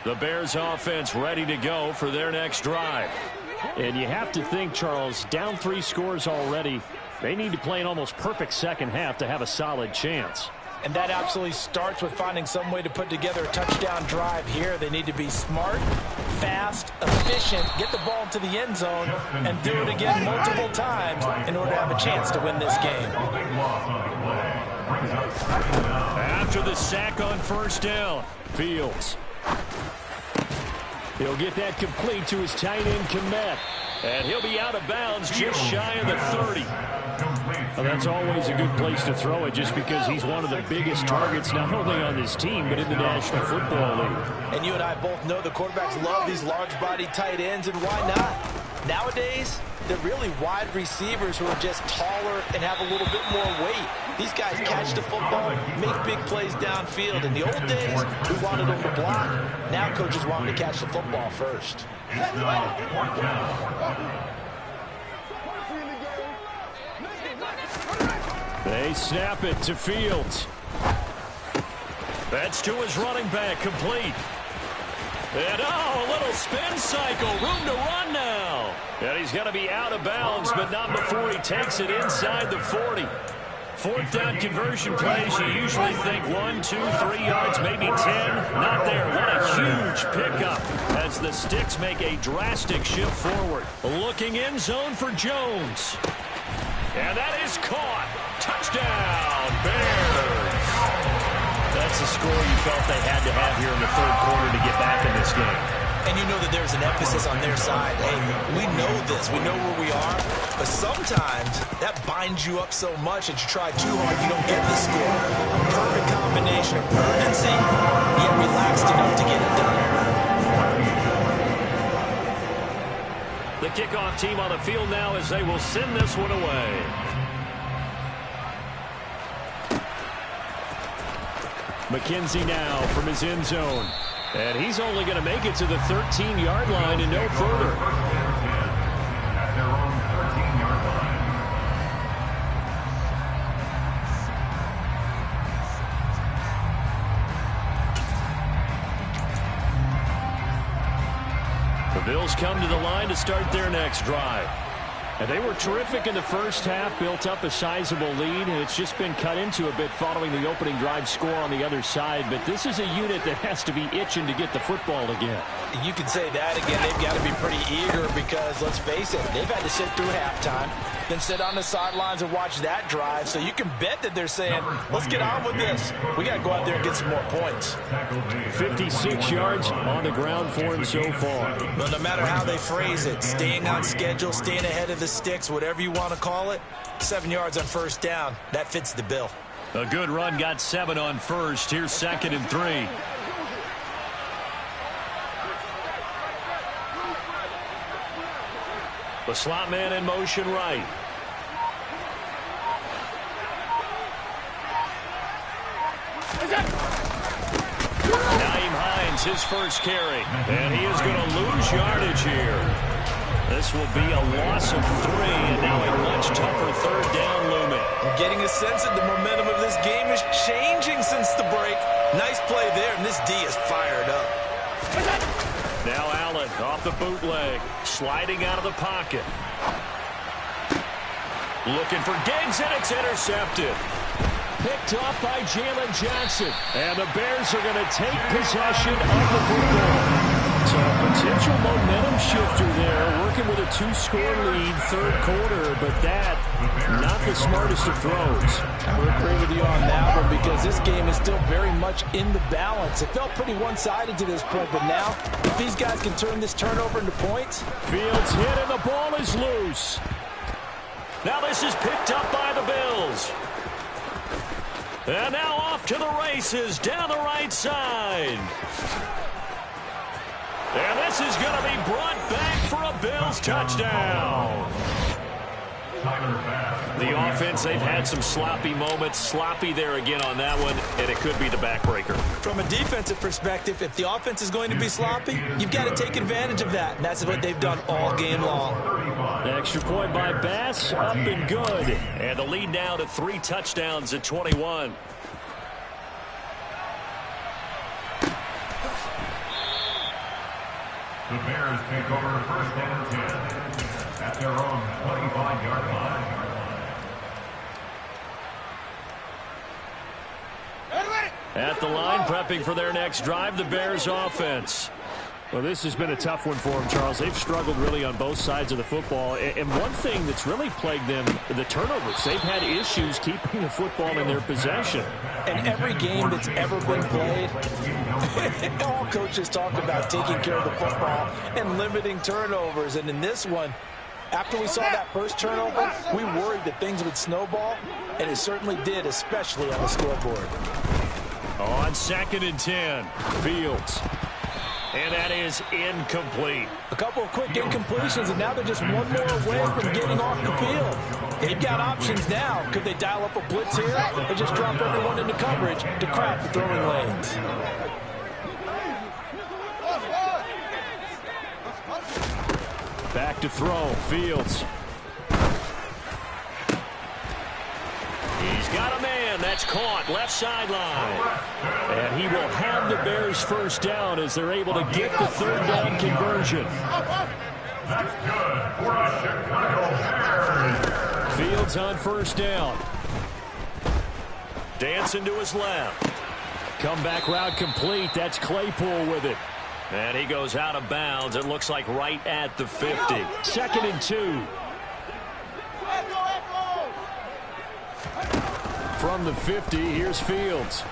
The Bears offense ready to go for their next drive. And you have to think, Charles, down 3 scores already. They need to play an almost perfect second half to have a solid chance. And that absolutely starts with finding some way to put together a touchdown drive here. They need to be smart, fast, efficient, get the ball into the end zone, and do it again multiple times in order to have a chance to win this game. After the sack on 1st down, Fields. He'll get that complete to his tight end, Kmet. And he'll be out of bounds just shy of the 30. Well, that's always a good place to throw it just because he's one of the biggest targets not only on this team but in the National Football League. And you and I both know the quarterbacks love these large-bodied tight ends, and why not? Nowadays, they're really wide receivers who are just taller and have a little bit more weight. These guys catch the football, make big plays downfield. In the old days, we wanted them to block. Now coaches want them to catch the football first. They snap it to Fields. That's to his running back, complete. And a little spin cycle, room to run now. And he's going to be out of bounds, but not before he takes it inside the 40. 4th down conversion plays, you usually think 1, 2, 3 yards, maybe 10. Not there. What a huge pickup as the Sticks make a drastic shift forward. Looking end zone for Jones. And that is caught. Touchdown, Bears. That's the score you felt they had to have here in the 3rd quarter to get back in this game. And you know that there's an emphasis on their side. Hey, we know this. We know where we are. But sometimes that binds you up so much that you try too hard, you don't get the score. A perfect combination of urgency, yet relaxed enough to get it done. The kickoff team on the field now as they will send this one away. McKenzie now from his end zone. And he's only going to make it to the 13-yard line and no further. Bills come to the line to start their next drive. And they were terrific in the first half, built up a sizable lead, and it's just been cut into a bit following the opening drive score on the other side. But this is a unit that has to be itching to get the football again. You can say that again. They've got to be pretty eager because, let's face it, they've had to sit through halftime, then sit on the sidelines and watch that drive. So you can bet that they're saying, let's get on with this. We got to go out there and get some more points. 56 yards on the ground for him so far. Well, no matter how they phrase it, staying on schedule, staying ahead of the sticks, whatever you want to call it, 7 yards on first down, that fits the bill. A good run got 7 on first. Here's 2nd and 3. The slot man in motion right. Naeem Hines, his first carry. And he is going to lose yardage here. This will be a loss of 3, and now a much tougher third down looming. I'm getting a sense that the momentum of this game is changing since the break. Nice play there, and this D is fired up. Now Allen off the bootleg, sliding out of the pocket. Looking for Diggs, and it's intercepted. Picked off by Jalen Johnson. And the Bears are going to take possession of the football. So a potential momentum shifter there, working with a 2-score lead, third quarter, but that, not the smartest of throws. I would agree with you on that one because this game is still very much in the balance. It felt pretty one-sided to this point, but now, if these guys can turn this turnover into points. Fields hit and the ball is loose. Now this is picked up by the Bills. And now off to the races down the right side. And this is going to be brought back for a Bills touchdown. The offense, they've had some sloppy moments. Sloppy there again on that one, and it could be the backbreaker. From a defensive perspective, if the offense is going to be sloppy, you've got to take advantage of that, and that's what they've done all game long. Extra point by Bass, up and good. And the lead now to 3 touchdowns at 21. The Bears take over 1st and 10 at their own 25-yard line. At the line, prepping for their next drive, the Bears offense. Well, this has been a tough one for them, Charles. They've struggled really on both sides of the football. And one thing that's really plagued them, the turnovers. They've had issues keeping the football in their possession. And every game that's ever been played, all coaches talk about taking care of the football and limiting turnovers. And in this one, after we saw that first turnover, we worried that things would snowball, and it certainly did, especially on the scoreboard. On 2nd and 10, Fields. And that is incomplete. A couple of quick incompletions, and now they're just one more away from getting off the field. They've got options now. Could they dial up a blitz here or just drop everyone into coverage to crowd the throwing lanes? Back to throw, Fields. He's got a man. That's caught. Left sideline. And he will have the Bears first down as they're able to get the third down conversion. That's good for a Chicago Bears. Fields on first down. Dancing to his left. Comeback route complete. That's Claypool with it. And he goes out of bounds. It looks like right at the 50. 2nd and 2. From the 50, here's Fields.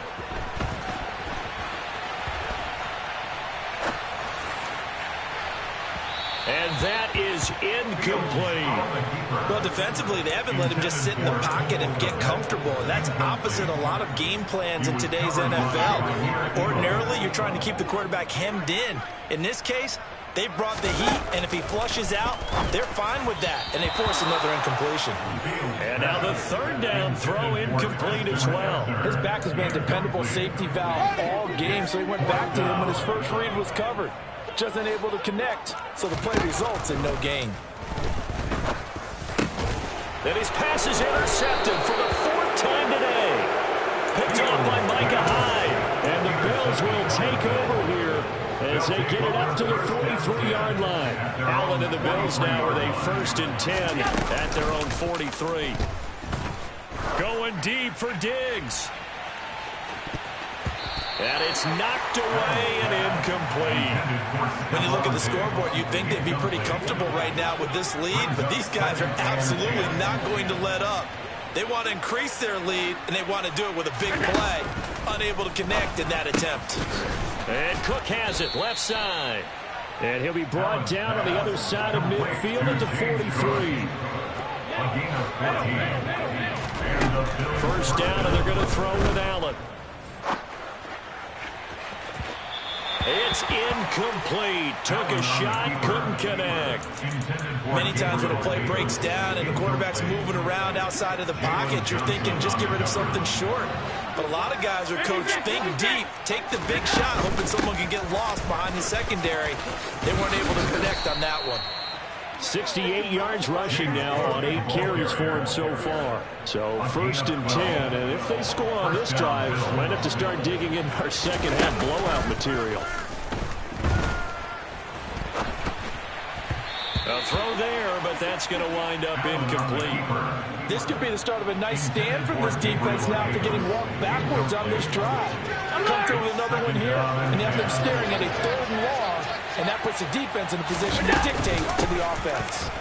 And that is incomplete. Well, defensively, they haven't let him just sit in the pocket and get comfortable, and that's opposite a lot of game plans in today's NFL. Ordinarily, you're trying to keep the quarterback hemmed in. In this case, they brought the heat, and if he flushes out, they're fine with that, and they force another incompletion. And now the third down throw incomplete as well. His back has been a dependable safety valve all game, so he went back to him when his first read was covered. Just unable to connect, so the play results in no gain. And his pass is intercepted for the 4th time today. Picked off by Micah Hyde. And the Bills will take over here as they get it up to the 43-yard line. Allen and the Bills now with a 1st and 10 at their own 43. Going deep for Diggs. And it's knocked away and incomplete. When you look at the scoreboard, you'd think they'd be pretty comfortable right now with this lead, but these guys are absolutely not going to let up. They want to increase their lead, and they want to do it with a big play. Unable to connect in that attempt. And Cook has it, left side. And he'll be brought down on the other side of midfield at the 43. First down, and they're going to throw with Allen. It's incomplete. Took a shot, couldn't connect. Many times when a play breaks down and the quarterback's moving around outside of the pocket, you're thinking just get rid of something short. But a lot of guys are coached, think deep, take the big shot, hoping someone can get lost behind the secondary. They weren't able to connect on that one. 68 yards rushing now on 8 carries for him so far. So 1st and 10, and if they score on this drive, might have to start digging in our second half blowout material. A throw there, but that's going to wind up incomplete. This could be the start of a nice stand from this defense now after getting walked backwards on this drive. Come through with another one here, and you have them staring at a 3rd and long, and that puts the defense in a position to dictate to the offense.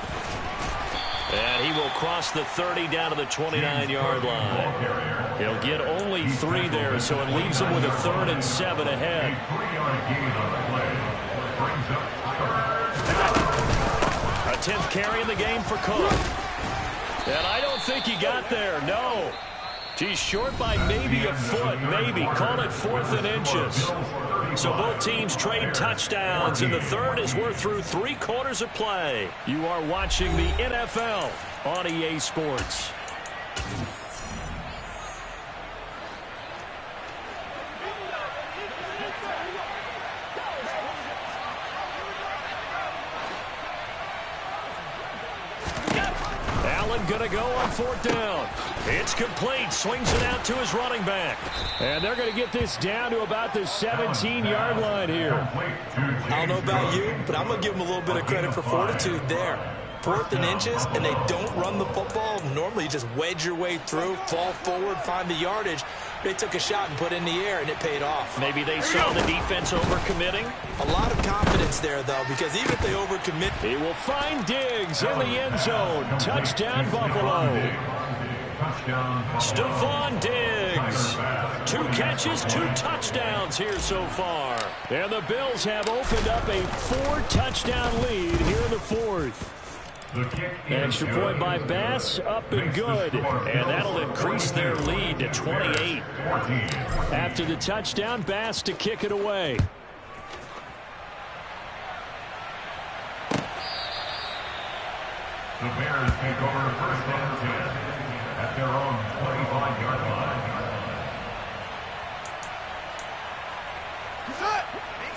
And he will cross the 30 down to the 29-yard line. He'll get only 3 there, so it leaves him with a 3rd and 7 ahead. A 10th carry in the game for Cook. And I don't think he got there, no. He's short by maybe a foot, maybe. Call it 4th and inches. So both teams trade touchdowns, and the third as we're through 3 quarters of play. You are watching the NFL on EA Sports. Allen gonna go on 4th down. It's complete. Swings it out to his running back. And they're going to get this down to about the 17-yard line here. I don't know about you, but I'm going to give them a little bit of credit for fortitude there. 4th and inches, and they don't run the football. Normally, you just wedge your way through, fall forward, find the yardage. They took a shot and put it in the air, and it paid off. Maybe they saw the defense overcommitting. A lot of confidence there, though, because even if they overcommit. He will find Diggs in the end zone. Touchdown, Buffalo. Stephon Diggs. 2 catches, 2 touchdowns here so far. And the Bills have opened up a 4-touchdown lead here in the 4th. Extra point by Bass, up and good. And that'll increase their lead to 28. After the touchdown, Bass to kick it away. The Bears take over 1st and 10 at their own 25-yard line.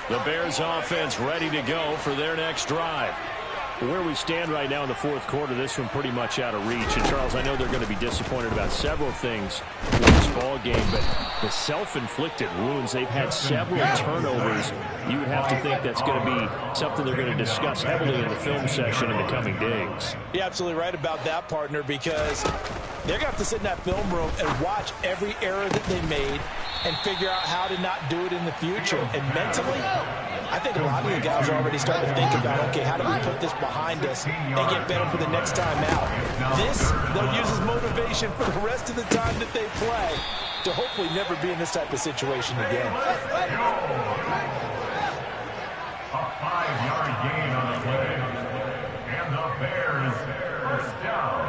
The Bears offense ready to go for their next drive. Where we stand right now in the 4th quarter, this one pretty much out of reach. And, Charles, I know they're going to be disappointed about several things in this ball game, but the self-inflicted wounds, they've had several turnovers. You would have to think that's going to be something they're going to discuss heavily in the film session in the coming days. You're absolutely right about that, partner, because they're going to have to sit in that film room and watch every error that they made and figure out how to not do it in the future. And mentally, I think a lot of the guys are already starting to think about, okay, how do we put this behind us and get better for the next time out? This, they'll use as motivation for the rest of the time that they play to hopefully never be in this type of situation again. A 5-yard gain on the play. And the Bears first down.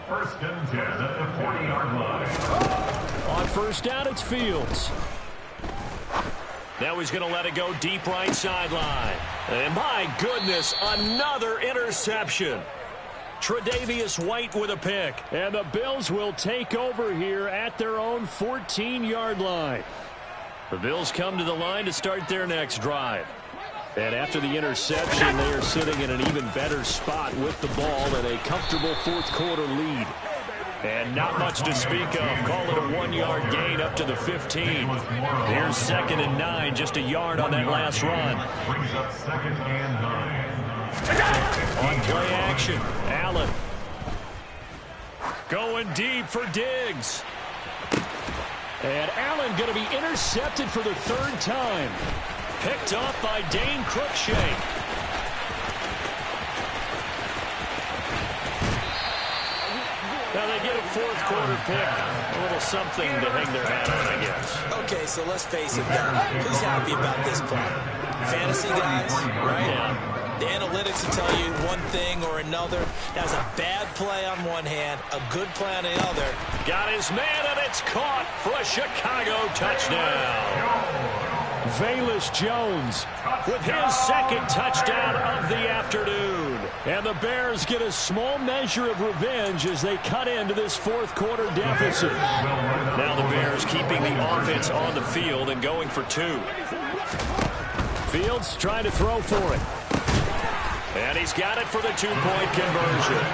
1st and 10 at the 40-yard line. On 1st down, it's Fields. Now he's going to let it go deep right sideline. And my goodness, another interception. Tre'Davious White with a pick. And the Bills will take over here at their own 14-yard line. The Bills come to the line to start their next drive. And after the interception, they are sitting in an even better spot with the ball and a comfortable 4th quarter lead. And not much to speak of. Call it a 1-yard gain up to the 15. Here's 2nd and 9, just a yard on that last run. Brings up 2nd and 9. On play action, Allen. Going deep for Diggs. And Allen going to be intercepted for the 3rd time. Picked up by Dane Cruikshank. Now they get a 4th quarter pick. A little something to hang their hat on, I guess. Okay, so let's face it, Don. Who's happy about this play? Fantasy guys, right? Yeah. The analytics will tell you one thing or another. That's a bad play on one hand, a good play on the other. Got his man, and it's caught for a Chicago touchdown. Velus Jones with his 2nd touchdown of the afternoon. And the Bears get a small measure of revenge as they cut into this 4th quarter deficit. Now the Bears keeping the offense on the field and going for 2. Fields trying to throw for it. And he's got it for the 2-point conversion.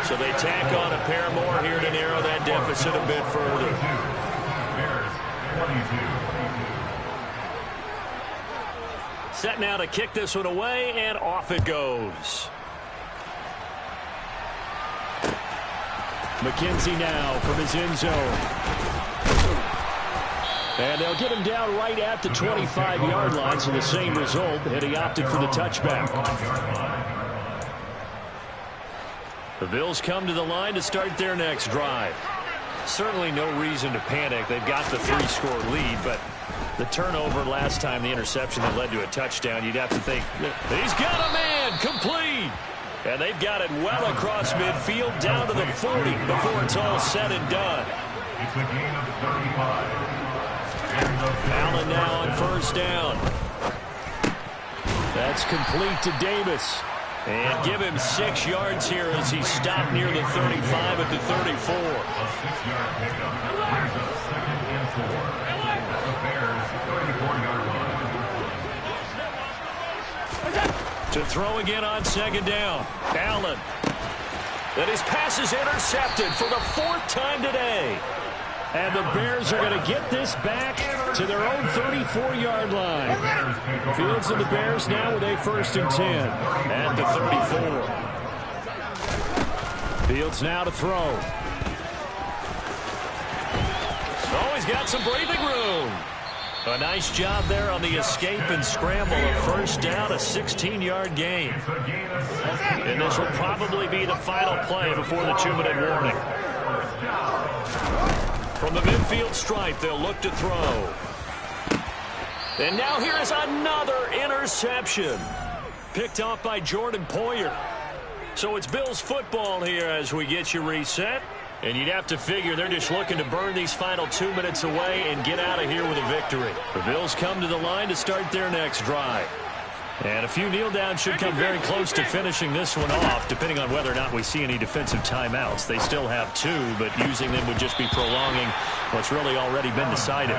So they tack on a pair more here to narrow that deficit a bit further. Bears 22. Set now to kick this one away, and off it goes. McKenzie now from his end zone. And they'll get him down right at the 25-yard line, so the same result, and he opted for the touchback. The Bills come to the line to start their next drive. Certainly no reason to panic. They've got the 3-score lead, but the turnover last time, the interception that led to a touchdown, you'd have to think, he's got a man, complete. And they've got it well across midfield, down to the 40 before it's all said and done. It's a gain of 35. Allen now on 1st down. That's complete to Davis. And give him 6 yards here as he stopped near the 35 at the 34. A 6-yard pickup brings up 2nd and 4. The Bears 34-yard line. To throw again on 2nd down. Allen. And his pass is intercepted for the 4th time today. And the Bears are going to get this back to their own 34-yard line. Fields and the Bears now with a 1st and 10 at the 34. Fields now to throw. Oh, he's got some breathing room. A nice job there on the escape and scramble. A 1st down, a 16-yard gain. And this will probably be the final play before the 2-minute warning. From the midfield stripe, they'll look to throw. And now here's another interception. Picked off by Jordan Poyer. So it's Bills football here as we get you reset. And you'd have to figure they're just looking to burn these final 2 minutes away and get out of here with a victory. The Bills come to the line to start their next drive. And a few kneel downs should come very close to finishing this one off, depending on whether or not we see any defensive timeouts. They still have 2, but using them would just be prolonging what's really already been decided.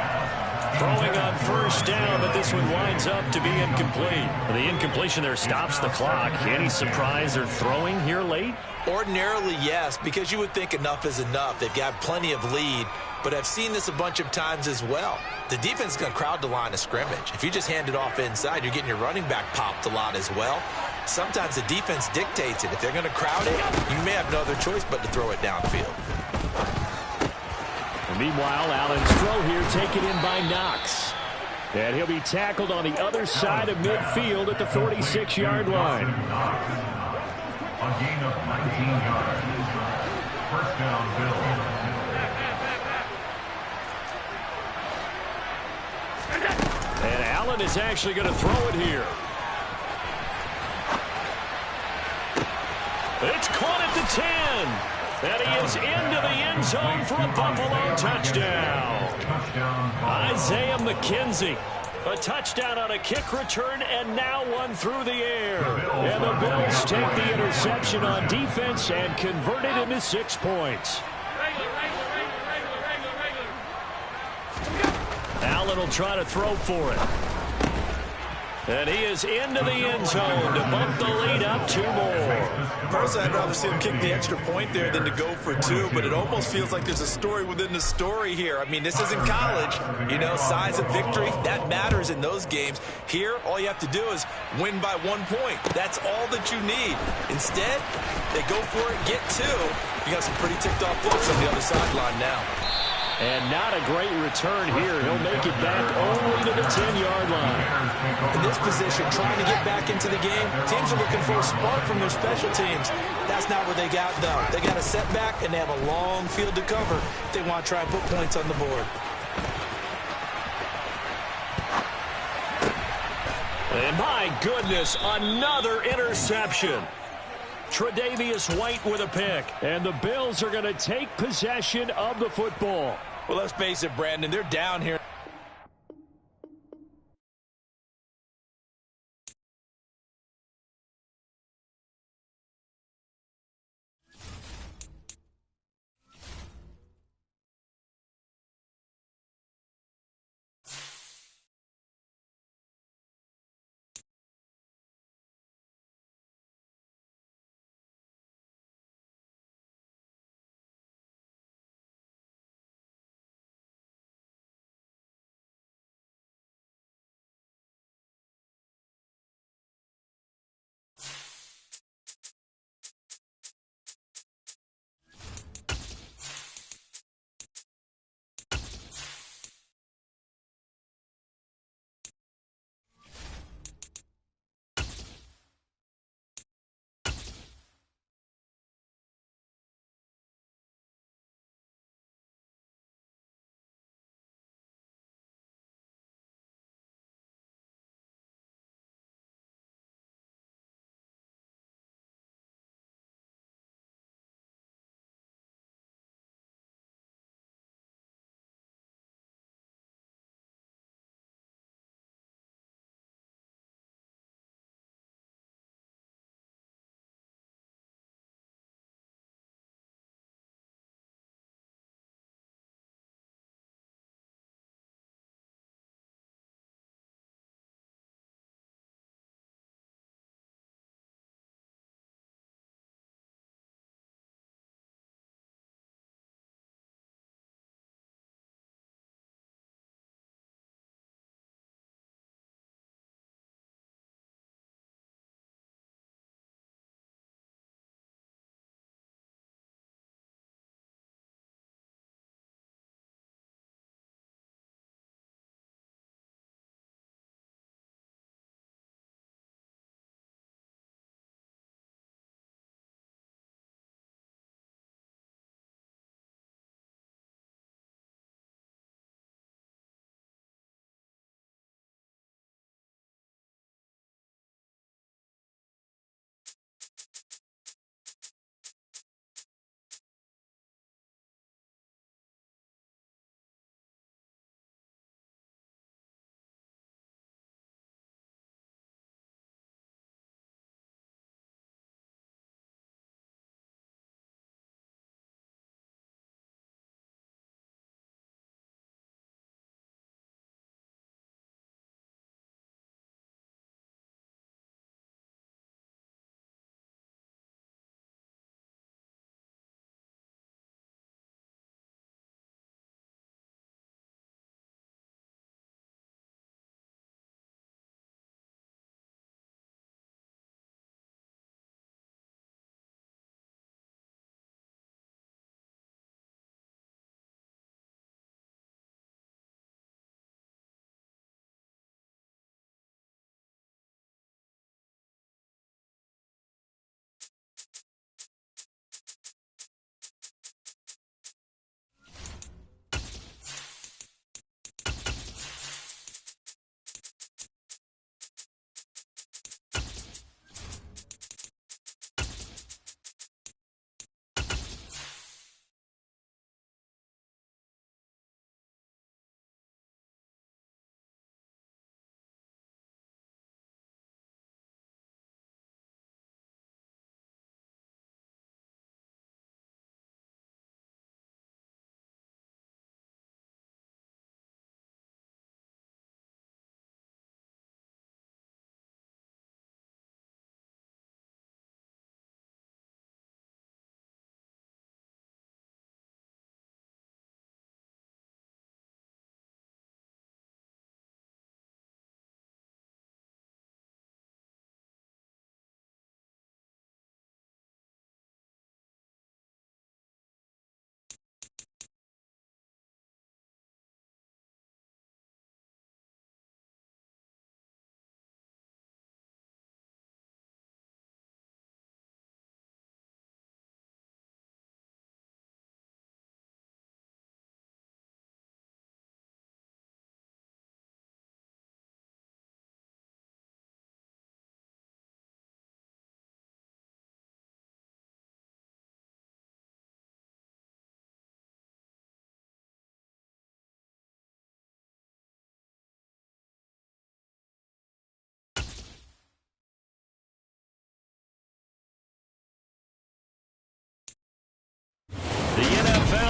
Throwing on 1st down, but this one winds up to be incomplete. The incompletion there stops the clock. Any surprise they're throwing here late? Ordinarily, yes, because you would think enough is enough. They've got plenty of lead, but I've seen this a bunch of times as well. The defense is going to crowd the line of scrimmage. If you just hand it off inside, you're getting your running back popped a lot as well. Sometimes the defense dictates it. If they're going to crowd it, you may have no other choice but to throw it downfield. And meanwhile, Allen's throw here taken in by Knox. And he'll be tackled on the other side of midfield at the 46-yard line. A gain of 19 yards. 1st down, Bills. And Allen is actually going to throw it here. It's caught at the 10. And he is into the end zone for a Buffalo touchdown. Isaiah McKenzie. A touchdown on a kick return, and now one through the air. And the Bills take the interception on defense and convert it into 6 points. Allen will try to throw for it. And he is into the end zone to bump the lead up 2 more. Personally, I'd rather see him kick the extra point there than to go for 2, but it almost feels like there's a story within the story here. I mean, this isn't college. You know, size of victory, that matters in those games. Here, all you have to do is win by 1 point. That's all that you need. Instead, they go for it, get 2. You got some pretty ticked off folks on the other sideline now. And not a great return here. He'll make it back only to the 10-yard line. In this position, trying to get back into the game, teams are looking for a spark from their special teams. That's not what they got, though. They got a setback, and they have a long field to cover if they want to try and put points on the board. And my goodness, another interception. Tre'Davious White with a pick. And the Bills are going to take possession of the football. Well, let's face it, Brandon, they're down here.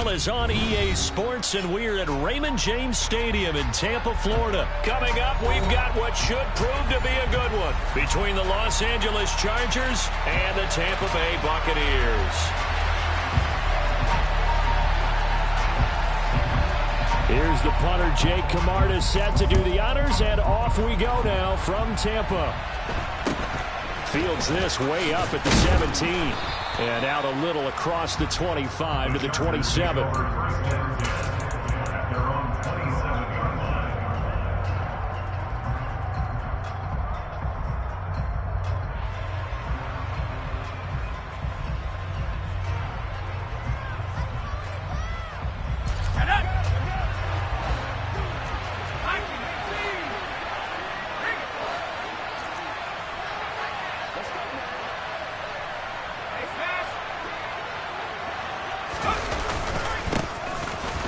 NFL is on EA Sports, and we're at Raymond James Stadium in Tampa, Florida. Coming up, we've got what should prove to be a good one between the Los Angeles Chargers and the Tampa Bay Buccaneers. Here's the punter, Jake Camarda, set to do the honors, and off we go now from Tampa. Fields this way up at the 17. And out a little across the 25 to the 27.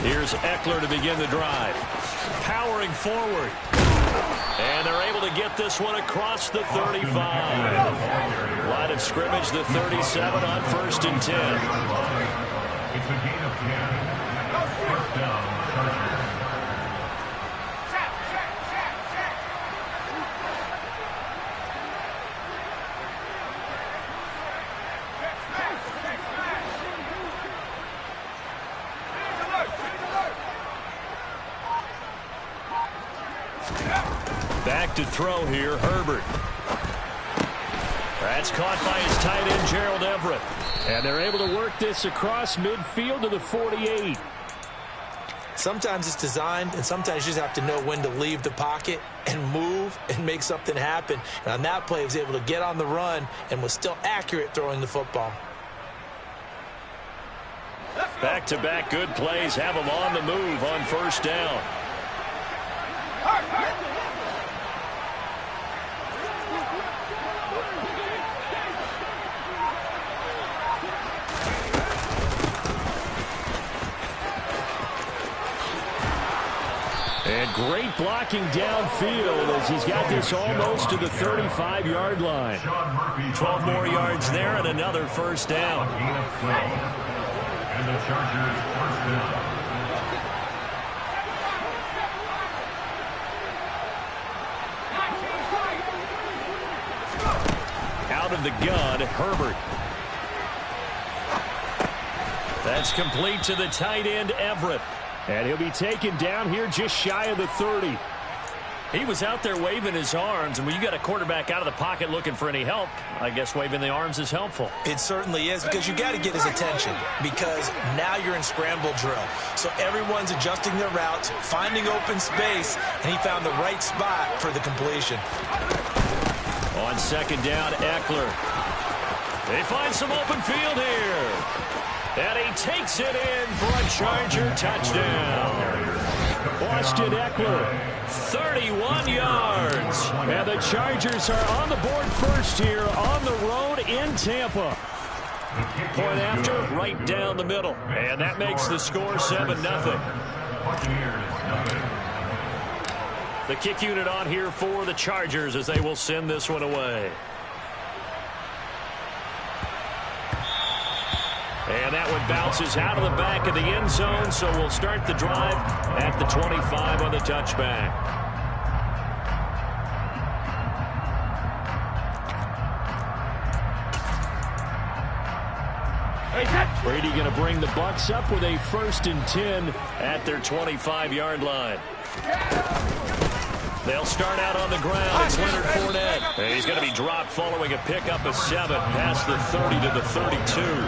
Here's Eckler to begin the drive. Powering forward. And they're able to get this one across the 35. Line of scrimmage, the 37 on 1st and 10. It's a gain of 10. First down, Chargers. Back to throw here, Herbert. That's caught by his tight end, Gerald Everett. And they're able to work this across midfield to the 48. Sometimes it's designed, and sometimes you just have to know when to leave the pocket and move and make something happen. And on that play, he was able to get on the run and was still accurate throwing the football. Back-to-back good plays have them on the move on 1st down. And great blocking downfield as he's got this almost to the 35-yard line. 12 more yards there and another 1st down. And the Chargers 1st down. Out of the gun, Herbert. That's complete to the tight end, Everett. And he'll be taken down here just shy of the 30. He was out there waving his arms, and when you got a quarterback out of the pocket looking for any help, I guess waving the arms is helpful. It certainly is, because you got to get his attention, because now you're in scramble drill. So everyone's adjusting their routes, finding open space, and he found the right spot for the completion. On 2nd down, Eckler. They find some open field here. And he takes it in for a Charger touchdown. Austin Eckler, 31 yards. And the Chargers are on the board first here on the road in Tampa. Point after, right down the middle. And that makes the score 7-0. The kick unit on here for the Chargers as they will send this one away. And that one bounces out of the back of the end zone, so we'll start the drive at the 25 on the touchback. Brady going to bring the Bucs up with a 1st and 10 at their 25-yard line. They'll start out on the ground. It's Leonard Fournette. And he's going to be dropped following a pickup of 7 past the 30 to the 32.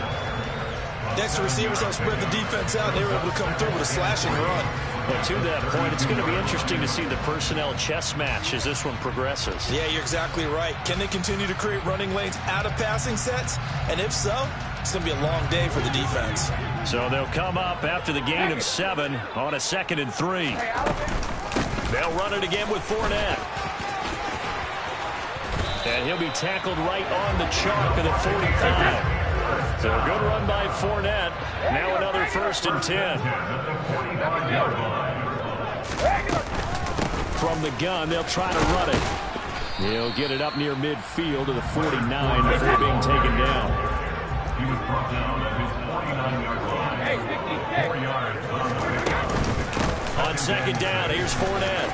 Next, the receivers have spread the defense out, and they were able to come through with a slashing run. But to that point, it's going to be interesting to see the personnel chess match as this one progresses. Yeah, you're exactly right. Can they continue to create running lanes out of passing sets? And if so, it's going to be a long day for the defense. So they'll come up after the gain of 7 on a 2nd and 3. They'll run it again with Fournette. And he'll be tackled right on the chalk of the 45. So a good run by Fournette. Now another 1st and 10. From the gun, they'll try to run it. He'll get it up near midfield to the 49 before being taken down. He was brought down at his 49-yard line. 4 yards on the pickup. On second down, here's Fournette.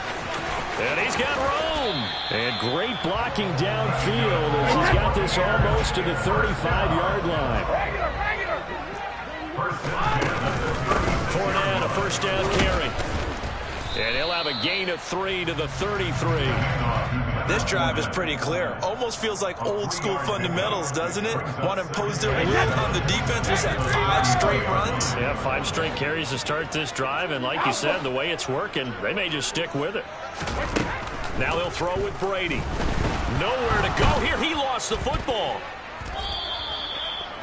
And he's got room. And great blocking downfield as he's got this almost to the 35-yard line. Fournette, a first down carry. And he'll have a gain of 3 to the 33. This drive is pretty clear. Almost feels like old school fundamentals, doesn't it? Want to impose their will on the defense. Was that 5 straight runs? Yeah, 5 straight carries to start this drive. And like you said, the way it's working, they may just stick with it. Now they'll throw with Brady. Nowhere to go here. He lost the football.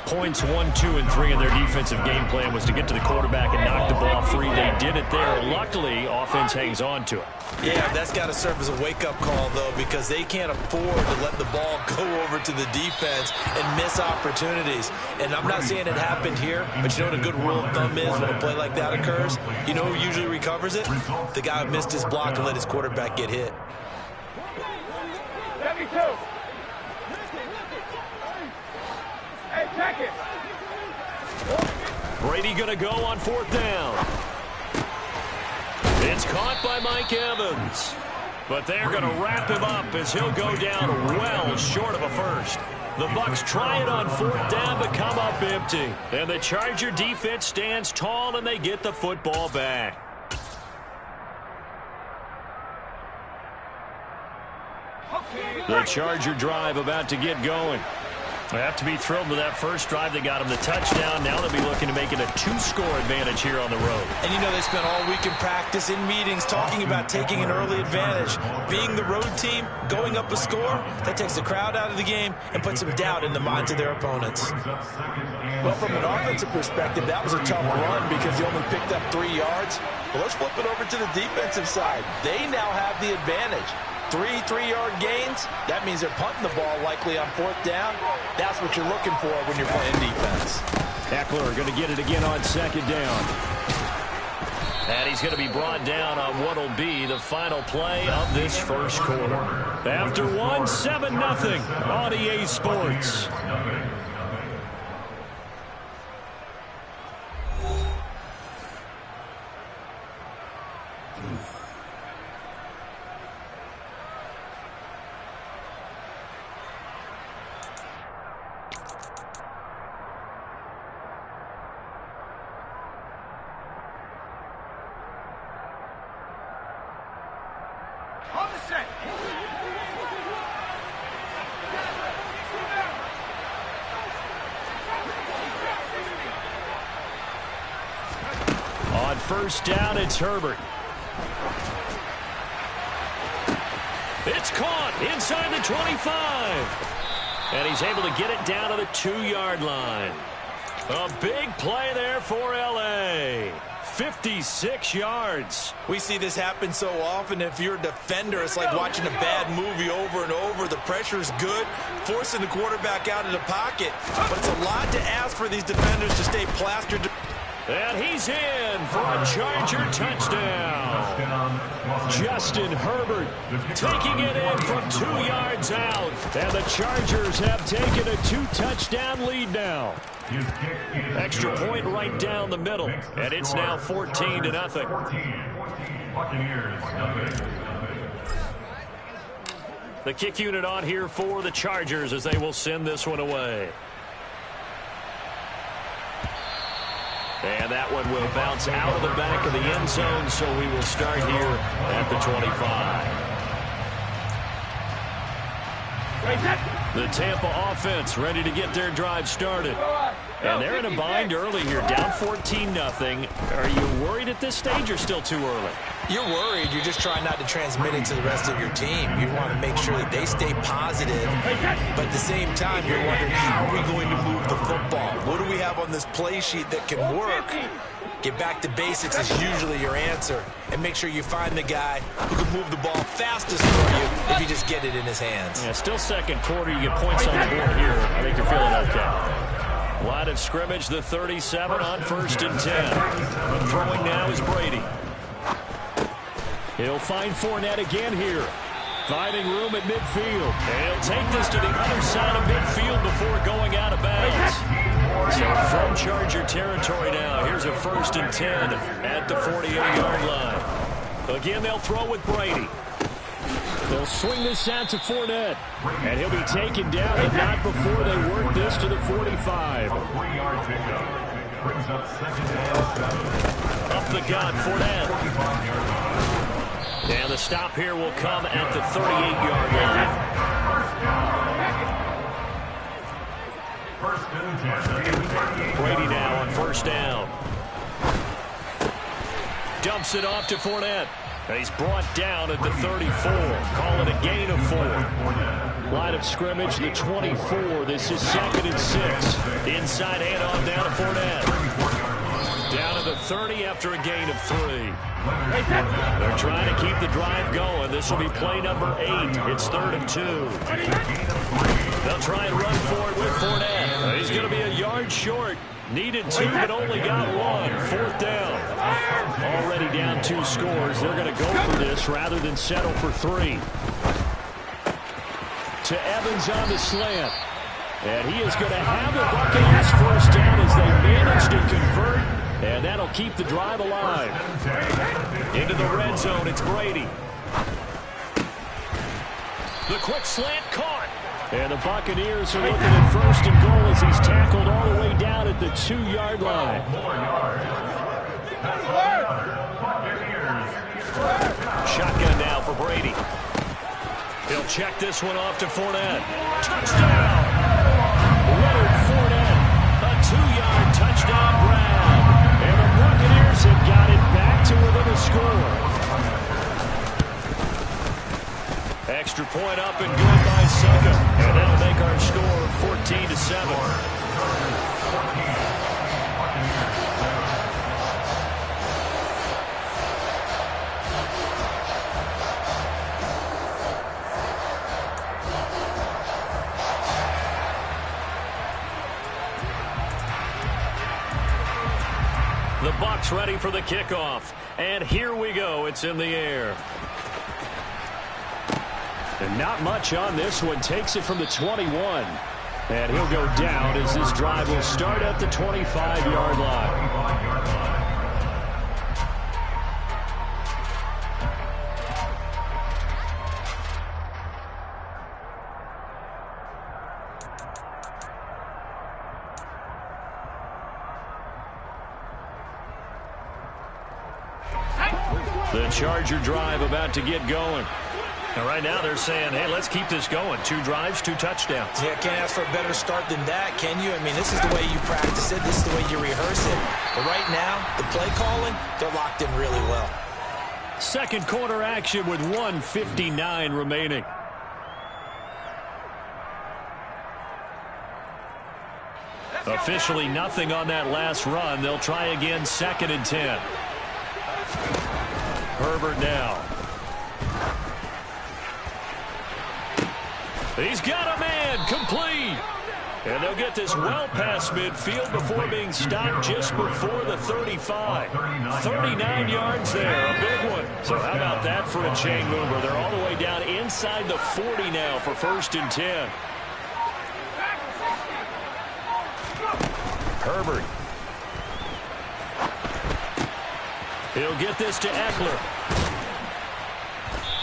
Points 1, 2, and 3 in their defensive game plan was to get to the quarterback and knock the ball free. They did it there. Luckily, offense hangs on to it. Yeah, that's got to serve as a wake-up call, though, because they can't afford to let the ball go over to the defense and miss opportunities. And I'm not saying it happened here, but you know what a good rule of thumb is when a play like that occurs? You know who usually recovers it? The guy who missed his block and let his quarterback get hit. Brady going to go on 4th down. It's caught by Mike Evans. But they're going to wrap him up as he'll go down well short of a first. The Bucs try it on 4th down but come up empty. And the Charger defense stands tall and they get the football back. The Charger drive about to get going. They have to be thrilled with that first drive. They got him the touchdown. Now they'll be looking to make it a 2-score advantage here on the road. And you know they spent all week in practice, in meetings, talking about taking an early advantage. Being the road team, going up a score, that takes the crowd out of the game and puts some doubt in the minds of their opponents. Well, from an offensive perspective, that was a tough run because they only picked up 3 yards. Well, let's flip it over to the defensive side. They now have the advantage. 3 3-yard gains. That means they're punting the ball likely on 4th down. That's what you're looking for when you're playing defense. Eckler going to get it again on 2nd down. And he's going to be brought down on what will be the final play of this first quarter. After 1, 7-0 on EA Sports. On 1st down, it's Herbert. It's caught inside the 25. And he's able to get it down to the 2-yard line. A big play there for L.A. 56 yards. We see this happen so often. If you're a defender, it's like watching a bad movie over and over. The pressure's good, forcing the quarterback out of the pocket. But it's a lot to ask for these defenders to stay plastered. And he's in for a Charger touchdown. Justin Herbert taking it in from 2 yards out. And the Chargers have taken a 2-touchdown lead now. Extra point right down the middle. And it's now 14-0. The kick unit on here for the Chargers as they will send this one away. And that one will bounce out of the back of the end zone, so we will start here at the 25. The Tampa offense ready to get their drive started. And they're in a bind early here, down 14-0. Are you worried at this stage or still too early? You're worried. You're just trying not to transmit it to the rest of your team. You want to make sure that they stay positive. But at the same time, you're wondering, how are we going to move the football? What do we have on this play sheet that can work? Get back to basics is usually your answer. And make sure you find the guy who can move the ball fastest for you if you just get it in his hands. Yeah, still second quarter. You get points on the board here. I think you're feeling okay. Line of scrimmage, the 37 on 1st and 10. Throwing now is Brady. He'll find Fournette again here. Finding room at midfield. And he'll take this to the other side of midfield before going out of bounds. So from Charger territory now, here's a 1st and 10 at the 48-yard line. Again, they'll throw with Brady. They'll swing this out to Fournette. And he'll be taken down, and not before they work this to the 45. Up the gun, Fournette. And the stop here will come at the 38-yard line. Brady now on 1st down. Dumps it off to Fournette. And he's brought down at the 34. Call it a gain of 4. Line of scrimmage, the 24. This is 2nd and 6. Inside handoff down to Fournette. Down to the 30 after a gain of 3. They're trying to keep the drive going. This will be play number 8. It's 3rd and 2. They'll try and run for it with Fournette. He's going to be a yard short. Needed 2, but only got 1. 4th down. Already down 2 scores. They're going to go for this rather than settle for 3. To Evans on the slant. And he is going to have the Buccaneers 1st down as they manage to convert. And that'll keep the drive alive. Into the red zone, it's Brady. The quick slant caught. And the Buccaneers are looking at 1st and goal as he's tackled all the way down at the 2-yard line. Shotgun now for Brady. He'll check this one off to Fournette. Touchdown! Leonard Fournette, a 2-yard touchdown grab. And the Buccaneers have got it back to within a score. Extra point up and good by Succa. And that'll make our score 14-7. The Bucs ready for the kickoff. And here we go. It's in the air. And not much on this one. Takes it from the 21. And he'll go down as this drive will start at the 25-yard line. The Charger drive about to get going. And right now they're saying, hey, let's keep this going. 2 drives, 2 touchdowns. Yeah, can't ask for a better start than that, can you? I mean, this is the way you practice it. This is the way you rehearse it. But right now, the play calling, they're locked in really well. Second quarter action with 1:59 remaining. Officially nothing on that last run. They'll try again, 2nd and 10. Herbert now. He's got a man, complete. And they'll get this well past midfield before being stopped just before the 35. 39 yards there, a big one. So how about that for a chain mover? They're all the way down inside the 40 now for 1st and 10. Herbert. He'll get this to Eckler.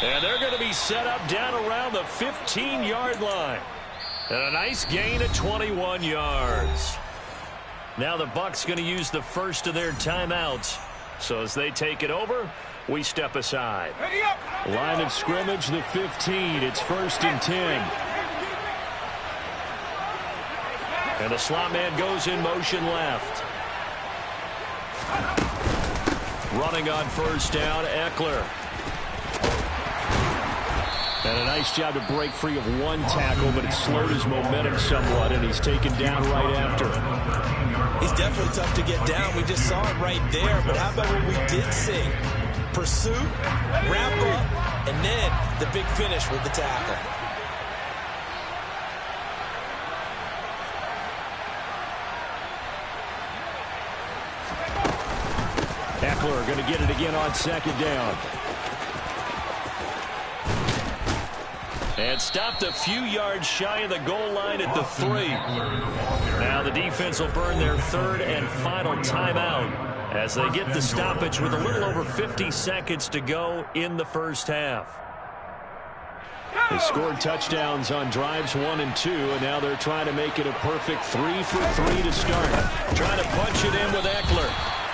And they're going to be set up down around the 15-yard line. And a nice gain of 21 yards. Now the Bucs going to use the first of their timeouts. So as they take it over, we step aside. Line of scrimmage, the 15. It's 1st and 10. And the slot man goes in motion left. Running on 1st down, Eckler. And a nice job to break free of 1 tackle, but it slowed his momentum somewhat, and he's taken down right after. He's definitely tough to get down. We just saw it right there, but how about what we did see? Pursuit, wrap up, and then the big finish with the tackle. Eckler going to get it again on 2nd down. And stopped a few yards shy of the goal line at the 3. Now the defense will burn their third and final timeout as they get the stoppage with a little over 50 seconds to go in the first half. They scored touchdowns on drives 1 and 2, and now they're trying to make it a perfect 3 for 3 to start. Trying to punch it in with Eckler.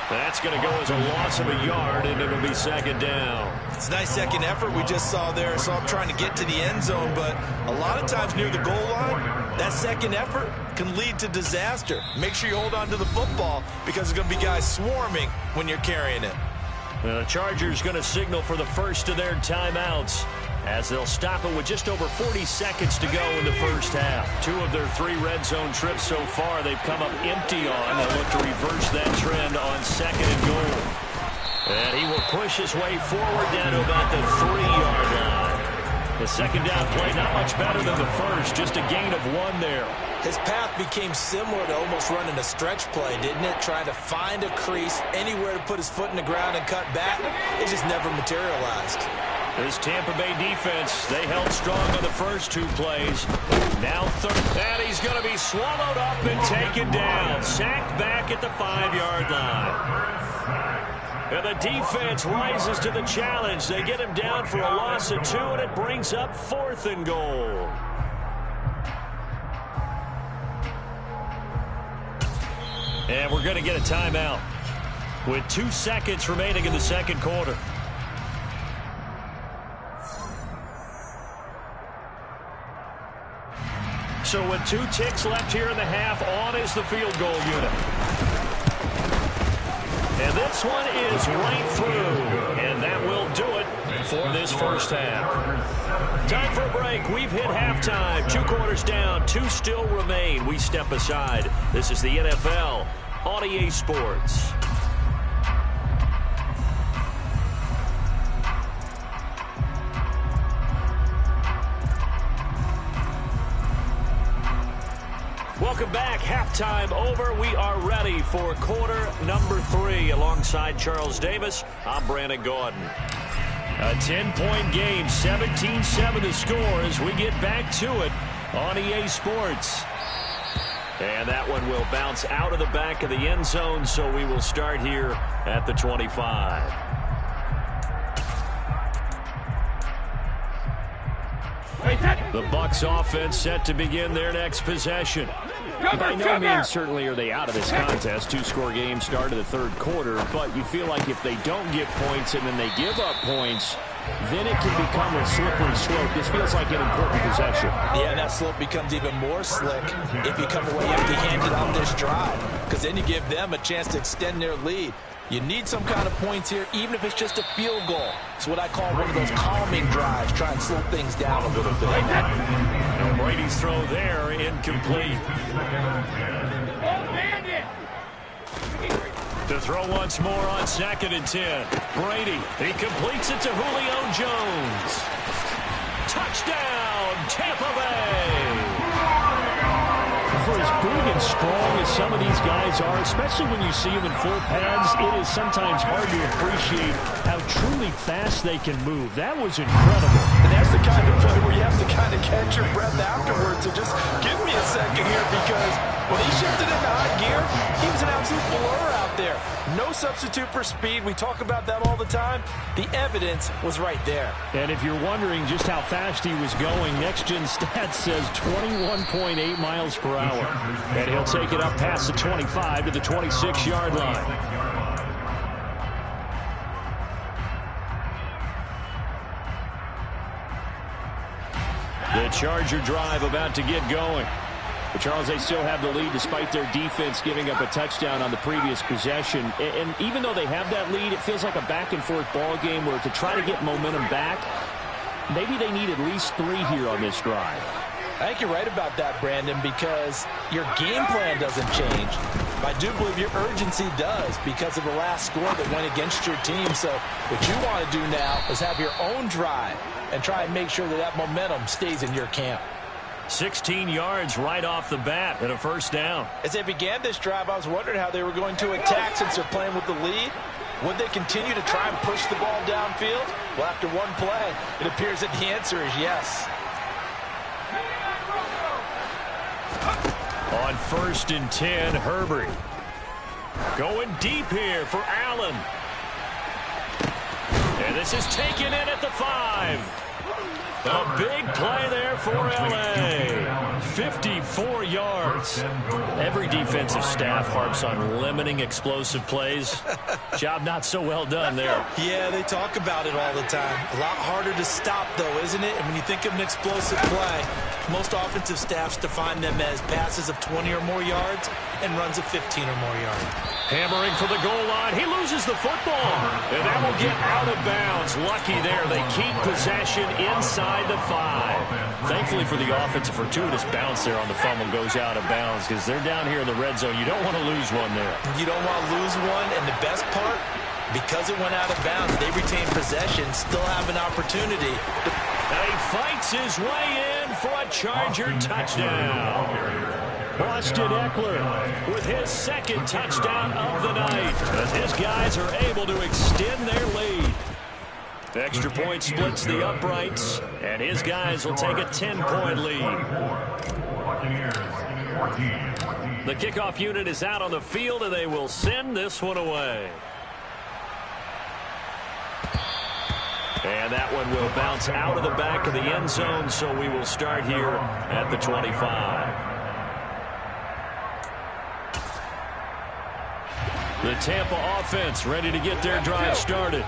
That's going to go as a loss of a yard, and it'll be second down. It's a nice second effort we just saw there. So I'm trying to get to the end zone, but a lot of times near the goal line, that second effort can lead to disaster. Make sure you hold on to the football because there's going to be guys swarming when you're carrying it. The Chargers going to signal for the first of their timeouts as they'll stop it with just over 40 seconds to go in the first half. 2 of their 3 red zone trips so far they've come up empty on. They'll look to reverse that trend on second and goal. And he will push his way forward down to about the 3-yard line. The second down play not much better than the first, just a gain of 1 there. His path became similar to almost running a stretch play, didn't it? Trying to find a crease, anywhere to put his foot in the ground and cut back. It just never materialized. This Tampa Bay defense, they held strong on the first 2 plays. Now third, and he's going to be swallowed up and taken down. Sacked back at the 5-yard line. And the defense rises to the challenge. They get him down for a loss of 2, and it brings up 4th and goal. And we're going to get a timeout with 2 seconds remaining in the second quarter. So with 2 ticks left here in the half, on is the field goal unit. And this one is right through. And that will do it for this first half. Time for a break. We've hit halftime. 2 quarters down. 2 still remain. We step aside. This is the NFL on EA Sports. Welcome back. Halftime over. We are ready for quarter number 3. Alongside Charles Davis, I'm Brandon Gordon. A 10-point game, 17-7 the score as we get back to it on EA Sports. And that one will bounce out of the back of the end zone, so we will start here at the 25. The Bucs offense set to begin their next possession. By no means certainly are they out of this contest. 2-score game start of the third quarter, but you feel like if they don't get points and then they give up points, then it can become a slippery slope. This feels like an important possession. Yeah, that slope becomes even more slick if you come away empty-handed on this drive, because then you give them a chance to extend their lead. You need some kind of points here, even if it's just a field goal. It's what I call one of those calming drives. Try and slow things down a little bit. And Brady's throw there, incomplete. To throw once more on 2nd and 10. Brady, he completes it to Julio Jones. Touchdown, Tampa Bay. For as big and strong as some of these guys are, especially when you see them in full pads, it is sometimes hard to appreciate how truly fast they can move. That was incredible. And that's the kind of play where you have to kind of catch your breath afterwards. So just give me a second here, because when he shifted into high gear, he was an absolute blur out there. No substitute for speed. We talk about that all the time. The evidence was right there. And if you're wondering just how fast he was going, Next Gen Stats says 21.8 miles per hour. And he'll take it up past the 25 to the 26-yard line. The Charger drive about to get going. But Charles, they still have the lead despite their defense giving up a touchdown on the previous possession. And even though they have that lead, it feels like a back-and-forth ball game where to try to get momentum back, maybe they need at least 3 here on this drive. I think you're right about that, Brandon, because your game plan doesn't change. I do believe your urgency does because of the last score that went against your team. So what you want to do now is have your own drive and try and make sure that that momentum stays in your camp. 16 yards right off the bat and a first down. As they began this drive, I was wondering how they were going to attack since they're playing with the lead. Would they continue to try and push the ball downfield? Well, after one play, it appears that the answer is yes. On 1st and 10, Herbert. Going deep here for Allen. And this is taken in at the 5. A big play there for L.A. 54 yards. Every defensive staff harps on limiting explosive plays. Job not so well done there. Yeah, they talk about it all the time. A lot harder to stop, though, isn't it? And when you think of an explosive play, most offensive staffs define them as passes of 20 or more yards and runs of 15 or more yards. Hammering for the goal line. He loses the football. And that will get out of bounds. Lucky there. They keep possession inside the 5. Thankfully for the offense, a fortuitous bounce there on the fumble goes out of bounds because they're down here in the red zone. You don't want to lose one there. You don't want to lose one. And the best part, because it went out of bounds, they retain possession, still have an opportunity. And he fights his way in for a Charger touchdown. Austin Eckler with his second touchdown of the night as his guys are able to extend their lead. Extra point splits the uprights, and his guys will take a 10-point lead. The kickoff unit is out on the field, and they will send this one away. And that one will bounce out of the back of the end zone, so we will start here at the 25. The Tampa offense ready to get their drive started.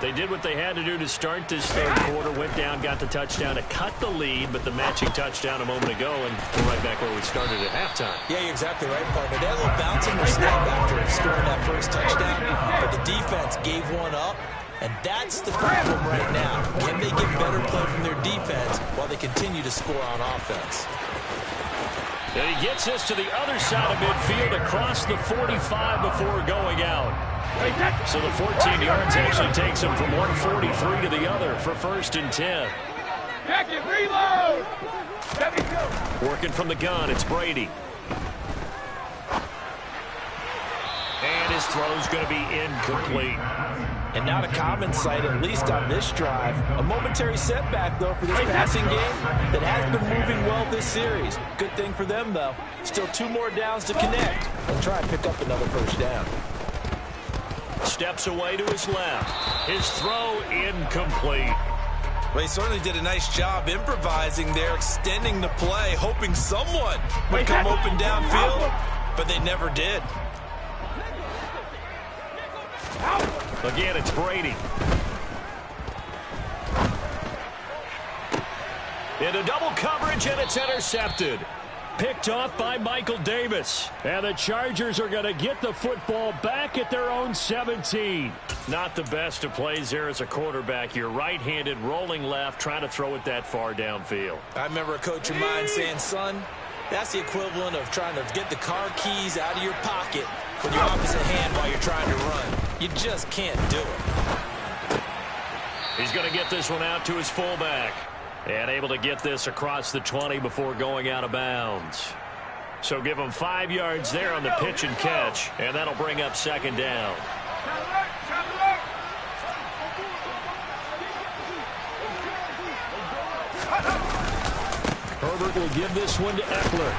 They did what they had to do to start this third quarter. Went down, got the touchdown to cut the lead, but the matching touchdown a moment ago, and we're right back where we started at halftime. Yeah, you're exactly right, partner. They had a little bounce in their step after scoring that first touchdown, but the defense gave one up, and that's the problem right now. Can they get better play from their defense while they continue to score on offense? And he gets us to the other side of midfield across the 45 before going out. So the 14 yards actually takes him from 143 to the other for 1st and 10. Reload! Working from the gun, it's Brady. And his throw's going to be incomplete. And not a common sight, at least on this drive. A momentary setback, though, for this passing game that has been moving well this series. Good thing for them, though. Still 2 more downs to connect and try and pick up another first down. Steps away to his left. His throw incomplete. Well, he certainly did a nice job improvising there, extending the play, hoping someone would come open downfield, but they never did. Again, it's Brady. Into double coverage, and it's intercepted. Picked off by Michael Davis. And the Chargers are going to get the football back at their own 17. Not the best of plays there as a quarterback. You're right-handed, rolling left, trying to throw it that far downfield. I remember a coach of mine saying, son, that's the equivalent of trying to get the car keys out of your pocket with your opposite hand while you're trying to run. You just can't do it. He's going to get this one out to his fullback. And able to get this across the 20 before going out of bounds. So give him 5 yards there on the pitch and catch. And that'll bring up 2nd down. Herbert will give this one to Eckler.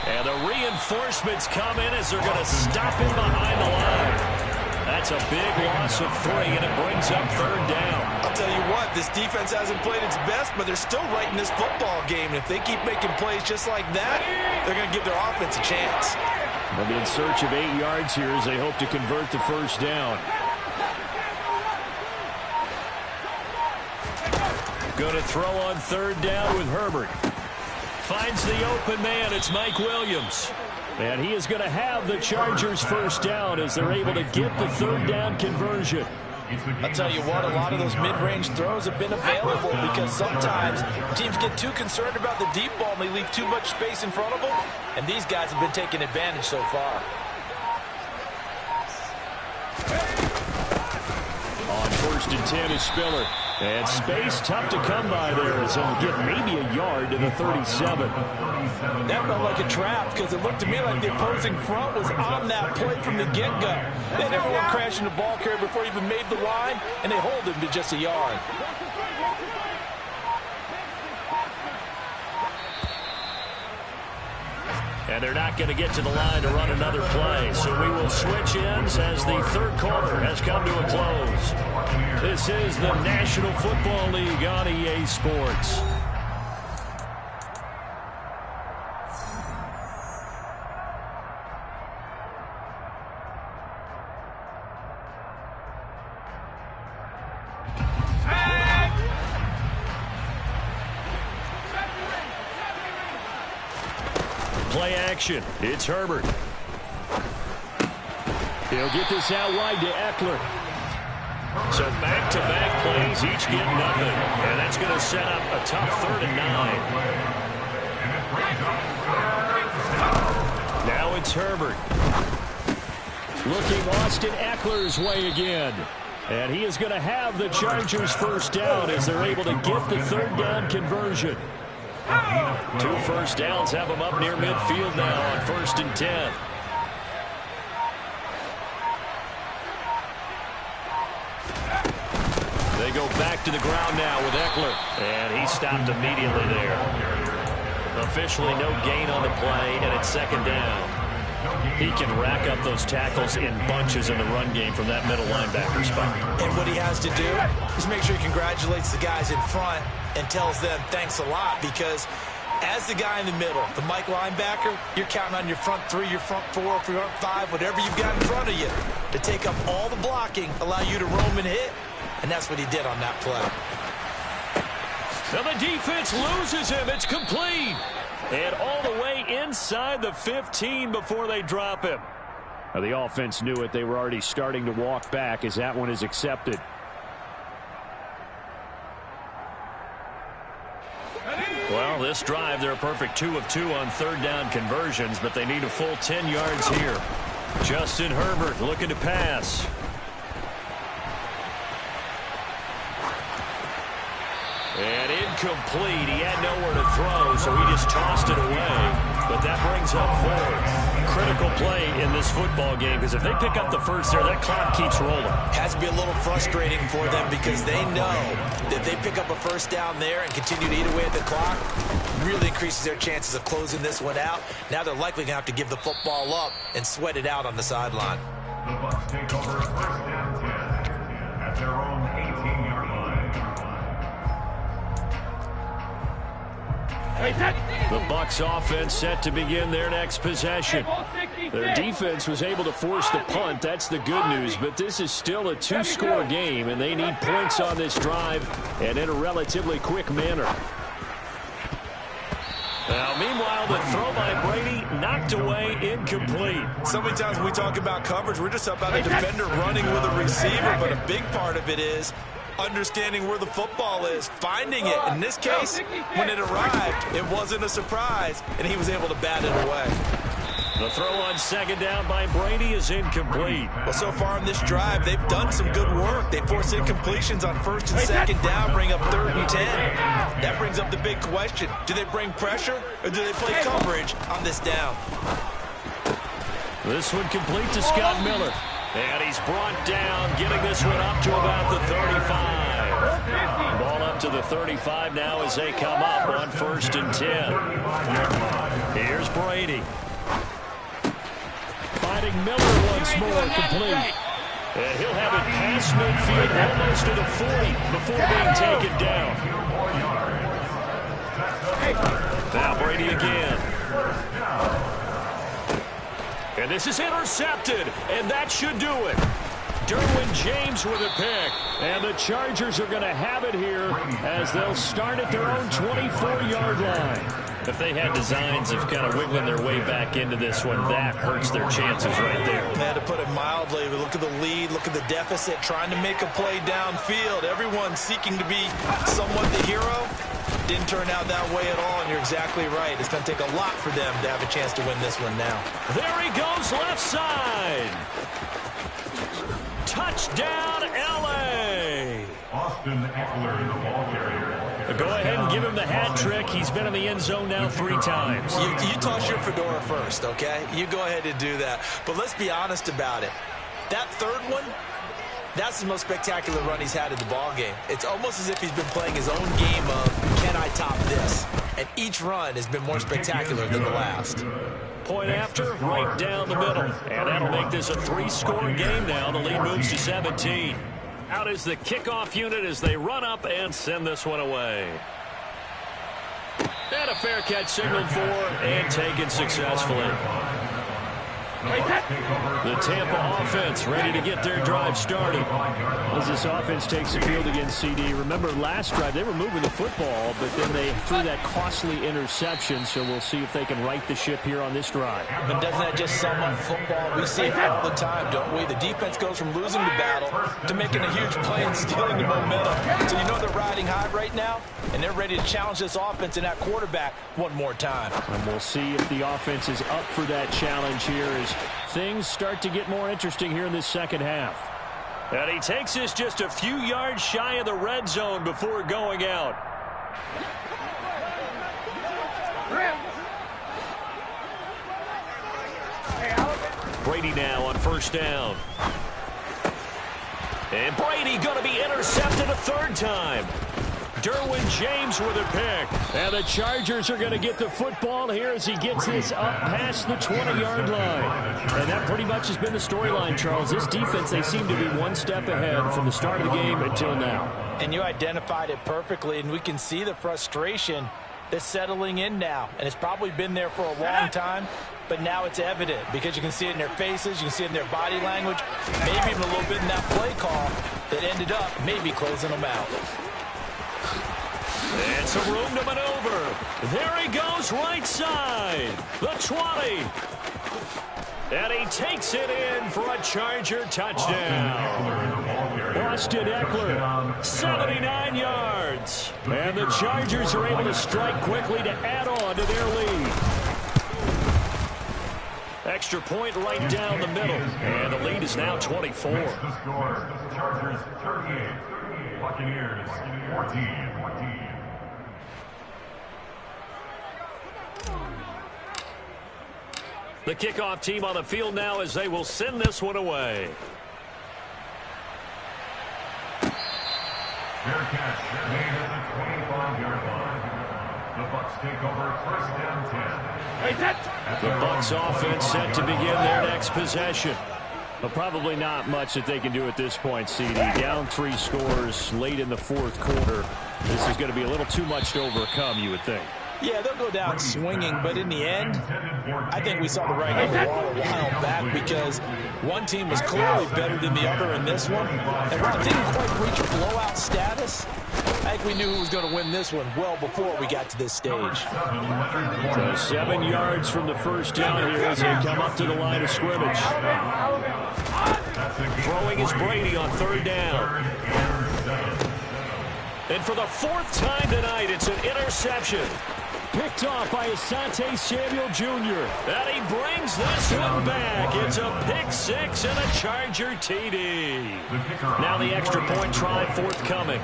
And the reinforcements come in as they're going to stop him behind the line. That's a big loss of 3, and it brings up 3rd down. I'll tell you what, this defense hasn't played its best, but they're still right in this football game. And if they keep making plays just like that, they're going to give their offense a chance. They'll be in search of 8 yards here as they hope to convert the 1st down. Going to throw on 3rd down with Herbert. Finds the open man. It's Mike Williams. And he is going to have the Chargers 1st down as they're able to get the 3rd down conversion. I'll tell you what, a lot of those mid-range throws have been available because sometimes teams get too concerned about the deep ball and they leave too much space in front of them. And these guys have been taking advantage so far. On 1st and 10 is Spiller. And space tough to come by there as he'll get maybe a yard to the 37. That felt like a trap because it looked to me like the opposing front was on that play from the get-go. They had everyone crashing the ball carrier before he even made the line, and they hold him to just a yard. And they're not going to get to the line to run another play. So we will switch ends as the third quarter has come to a close. This is the National Football League on EA Sports. Play action. It's Herbert. He'll get this out wide to Eckler. So back-to-back plays, each get nothing. And that's going to set up a tough 3rd and 9. Now it's Herbert. Looking Austin Eckler's way again. And he is going to have the Chargers first down as they're able to get the 3rd down conversion. 2 first downs have them up near midfield now on 1st and 10. They go back to the ground now with Eckler. And he stopped immediately there. Officially no gain on the play, and it's 2nd down. He can rack up those tackles in bunches in the run game from that middle linebacker spot. And what he has to do is make sure he congratulates the guys in front and tells them thanks a lot, because as the guy in the middle, the Mike linebacker, you're counting on your front 3, your front 4, your front 5, whatever you've got in front of you to take up all the blocking, allow you to roam and hit, and that's what he did on that play. Now the defense loses him. It's complete. And all the way inside the 15 before they drop him. Now the offense knew it. They were already starting to walk back as that one is accepted. Well, this drive, they're a perfect 2 of 2 on 3rd down conversions, but they need a full 10 yards here. Justin Herbert looking to pass. And incomplete. He had nowhere to throw, so he just tossed it away. But that brings up 4th. Critical play in this football game, because if they pick up the first there, that clock keeps rolling. Has to be a little frustrating for them, because they know that they pick up a first down there and continue to eat away at the clock, really increases their chances of closing this one out. Now they're likely going to have to give the football up and sweat it out on the sideline. The Bucs take over 1st and 10 at their own 18-yard line. The Bucs offense set to begin their next possession. Their defense was able to force the punt. That's the good news, but this is still a 2-score game, and they need points on this drive and in a relatively quick manner. Now, meanwhile, the throw by Brady knocked away, incomplete. So many times when we talk about coverage, we're just about a defender running with a receiver, but a big part of it is understanding where the football is, finding it. In this case, when it arrived, it wasn't a surprise, and he was able to bat it away. The throw on 2nd down by Brady is incomplete. Well, so far in this drive, they've done some good work. They forced incompletions on 1st and 2nd down, bring up 3rd and 10. That brings up the big question. Do they bring pressure, or do they play coverage on this down? This one complete to Scott Miller. And he's brought down, getting this one up to about the 35. Ball up to the 35 now as they come up on 1st and 10. Here's Brady. Finding Miller once more, complete. And he'll have it past midfield, almost to the 40 before being taken down. Now Brady again. And this is intercepted, and that should do it. Derwin James with a pick. And the Chargers are going to have it here as they'll start at their own 24-yard line. If they had designs of kind of wiggling their way back into this one, that hurts their chances right there. Yeah, to put it mildly, look at the lead, look at the deficit, trying to make a play downfield. Everyone seeking to be somewhat the hero. Didn't turn out that way at all, and you're exactly right. It's going to take a lot for them to have a chance to win this one now. There he goes, left side. Touchdown, L.A. Austin Eckler, the ball carrier. Go ahead and give him the hat trick. He's been in the end zone now 3 times. You toss your fedora first, okay? You go ahead and do that. But let's be honest about it. That 3rd one, that's the most spectacular run he's had in the ball game. It's almost as if he's been playing his own game of, can I top this? and each run has been more spectacular than the last. Point after, right down the middle. And that'll make this a 3-score game now. The lead moves to 17. Out is the kickoff unit as they run up and send this one away. And a fair catch signaled for and taken successfully. The Tampa offense ready to get their drive started. As this offense takes the field against CD, remember last drive they were moving the football, but then they threw that costly interception, so we'll see if they can right the ship here on this drive. But doesn't that just sum up football? We see it all the time, don't we? The defense goes from losing the battle to making a huge play and stealing the momentum. So you know they're riding high right now, and they're ready to challenge this offense and that quarterback one more time. And we'll see if the offense is up for that challenge here as things start to get more interesting here in this second half. And he takes this just a few yards shy of the red zone before going out. Brady now on first down. And Brady going to be intercepted a third time. Derwin James with a pick. And the Chargers are going to get the football here as he gets this up past the 20-yard line. And that pretty much has been the storyline, Charles. This defense, they seem to be one step ahead from the start of the game until now. And you identified it perfectly, and we can see the frustration that's settling in now. And it's probably been there for a long time, but now it's evident because you can see it in their faces, you can see it in their body language, maybe even a little bit in that play call that ended up maybe closing them out. And some room to maneuver. There he goes right side. The 20. And he takes it in for a Charger touchdown. Austin Eckler, 79 yards. And the Chargers are able to strike quickly to add on to their lead. Extra point right down the middle. And the lead is now 24. The score, Chargers 38, Buccaneers 14. The kickoff team on the field now as they will send this one away. Fair catch made at the 25-yard line. The Bucs take over first down 10. The Bucs offense set to begin their next possession. But probably not much that they can do at this point, CD. Down 3 scores late in the fourth quarter. This is going to be a little too much to overcome, you would think. Yeah, they'll go down swinging, but in the end, I think we saw the writing on the wall a while back because one team was clearly better than the other in this one. And while it didn't quite reach blowout status, I think we knew who was going to win this one well before we got to this stage. So 7 yards from the first down here as they come up to the line of scrimmage. Throwing is Brady on third down. And for the 4th time tonight, it's an interception. Picked off by Asante Samuel Jr. And he brings this one back. It's a pick 6 and a Charger TD. Now the extra point try forthcoming.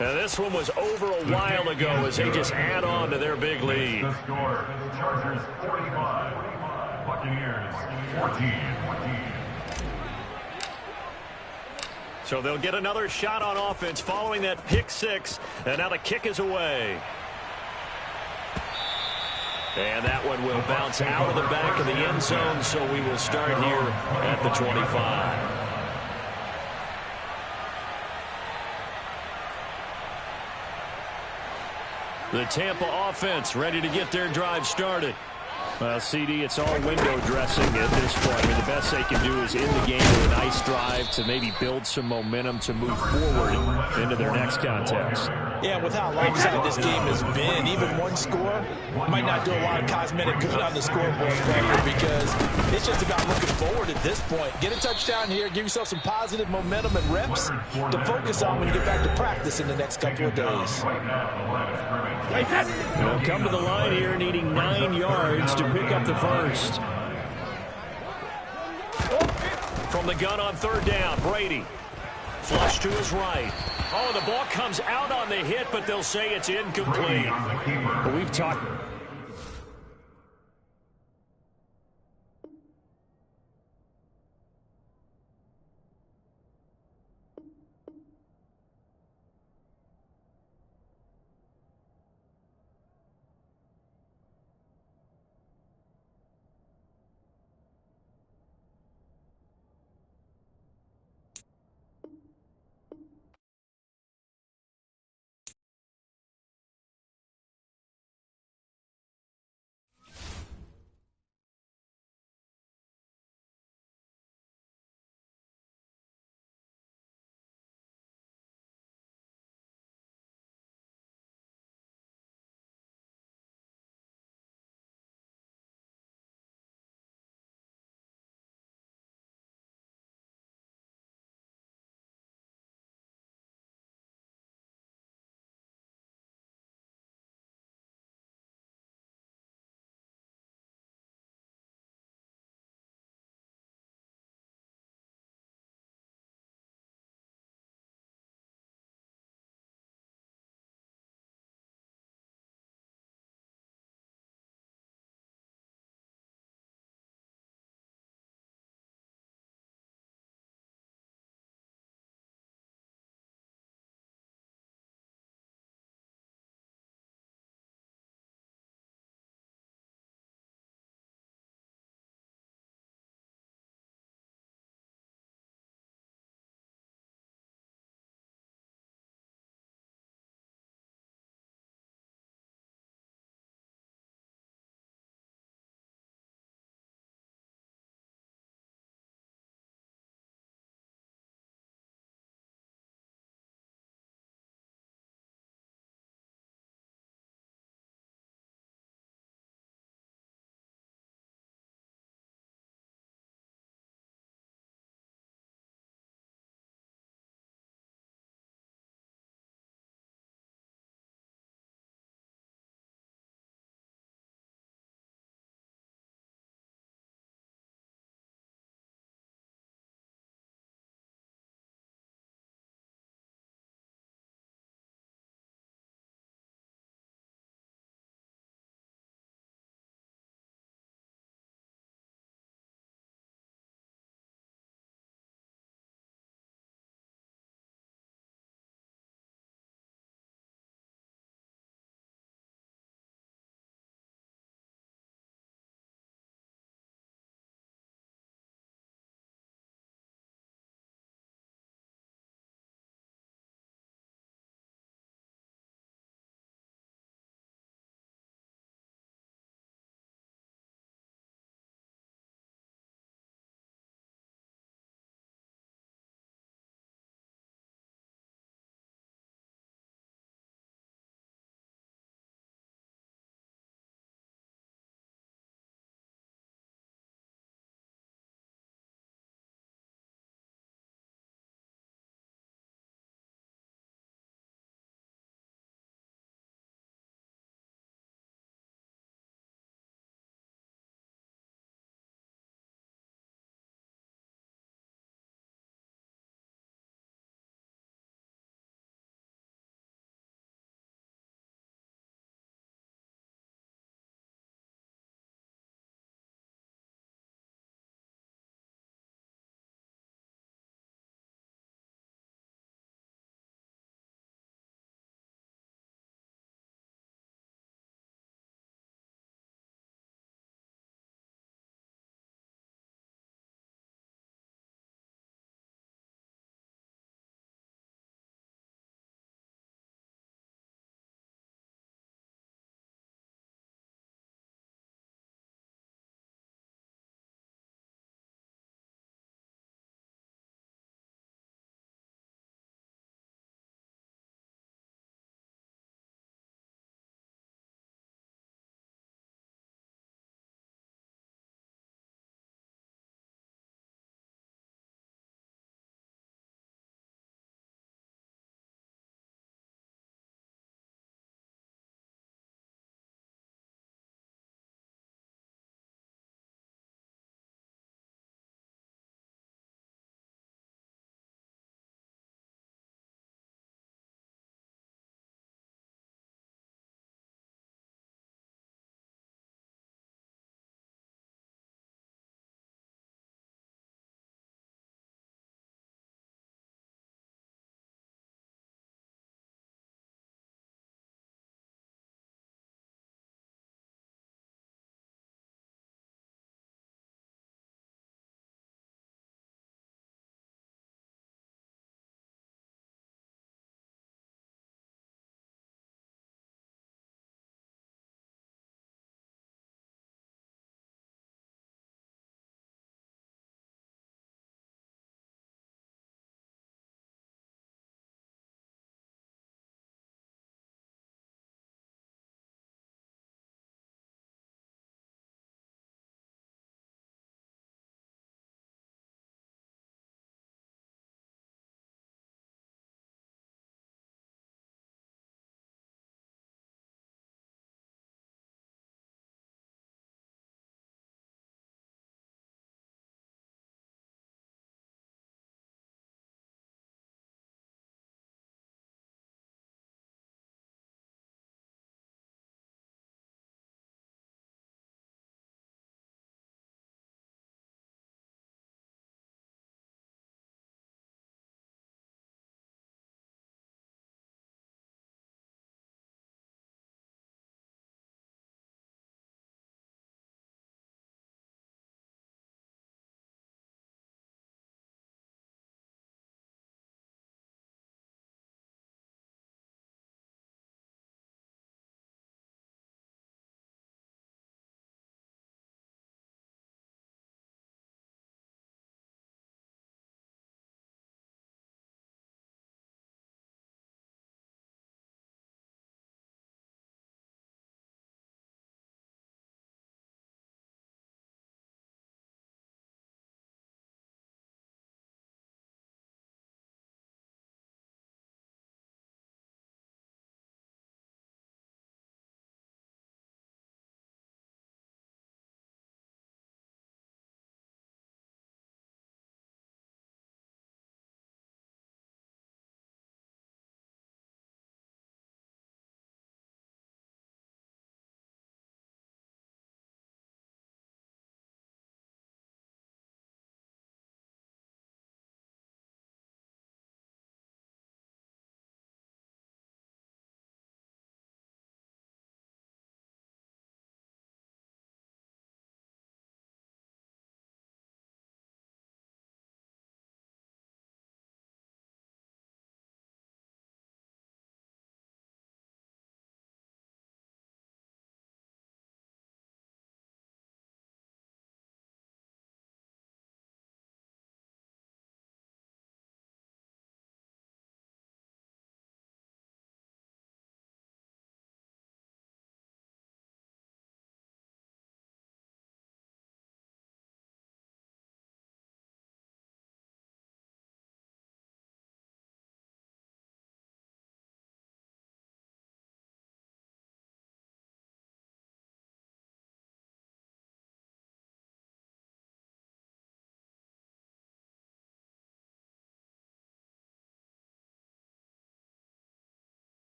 Now this one was over a while ago as they just add on to their big lead. The score, Chargers 45, Buccaneers 14. So they'll get another shot on offense following that pick 6. And now the kick is away. And that one will bounce out of the back of the end zone. So we will start here at the 25. The Tampa offense ready to get their drive started. Well, CD, it's all window dressing at this point. I mean, the best they can do is end the game with a nice drive to maybe build some momentum to move forward into their next contest. Yeah, with how lopsided this game has been, even one score might not do a lot of cosmetic good on the scoreboard record because it's just about looking forward at this point. Get a touchdown here, give yourself some positive momentum and reps to focus on when you get back to practice in the next couple of days. They'll come to the line here needing 9 yards to pick up the first. From the gun on third down, Brady. Flush to his right. Oh, the ball comes out on the hit, but they'll say it's incomplete. We've talked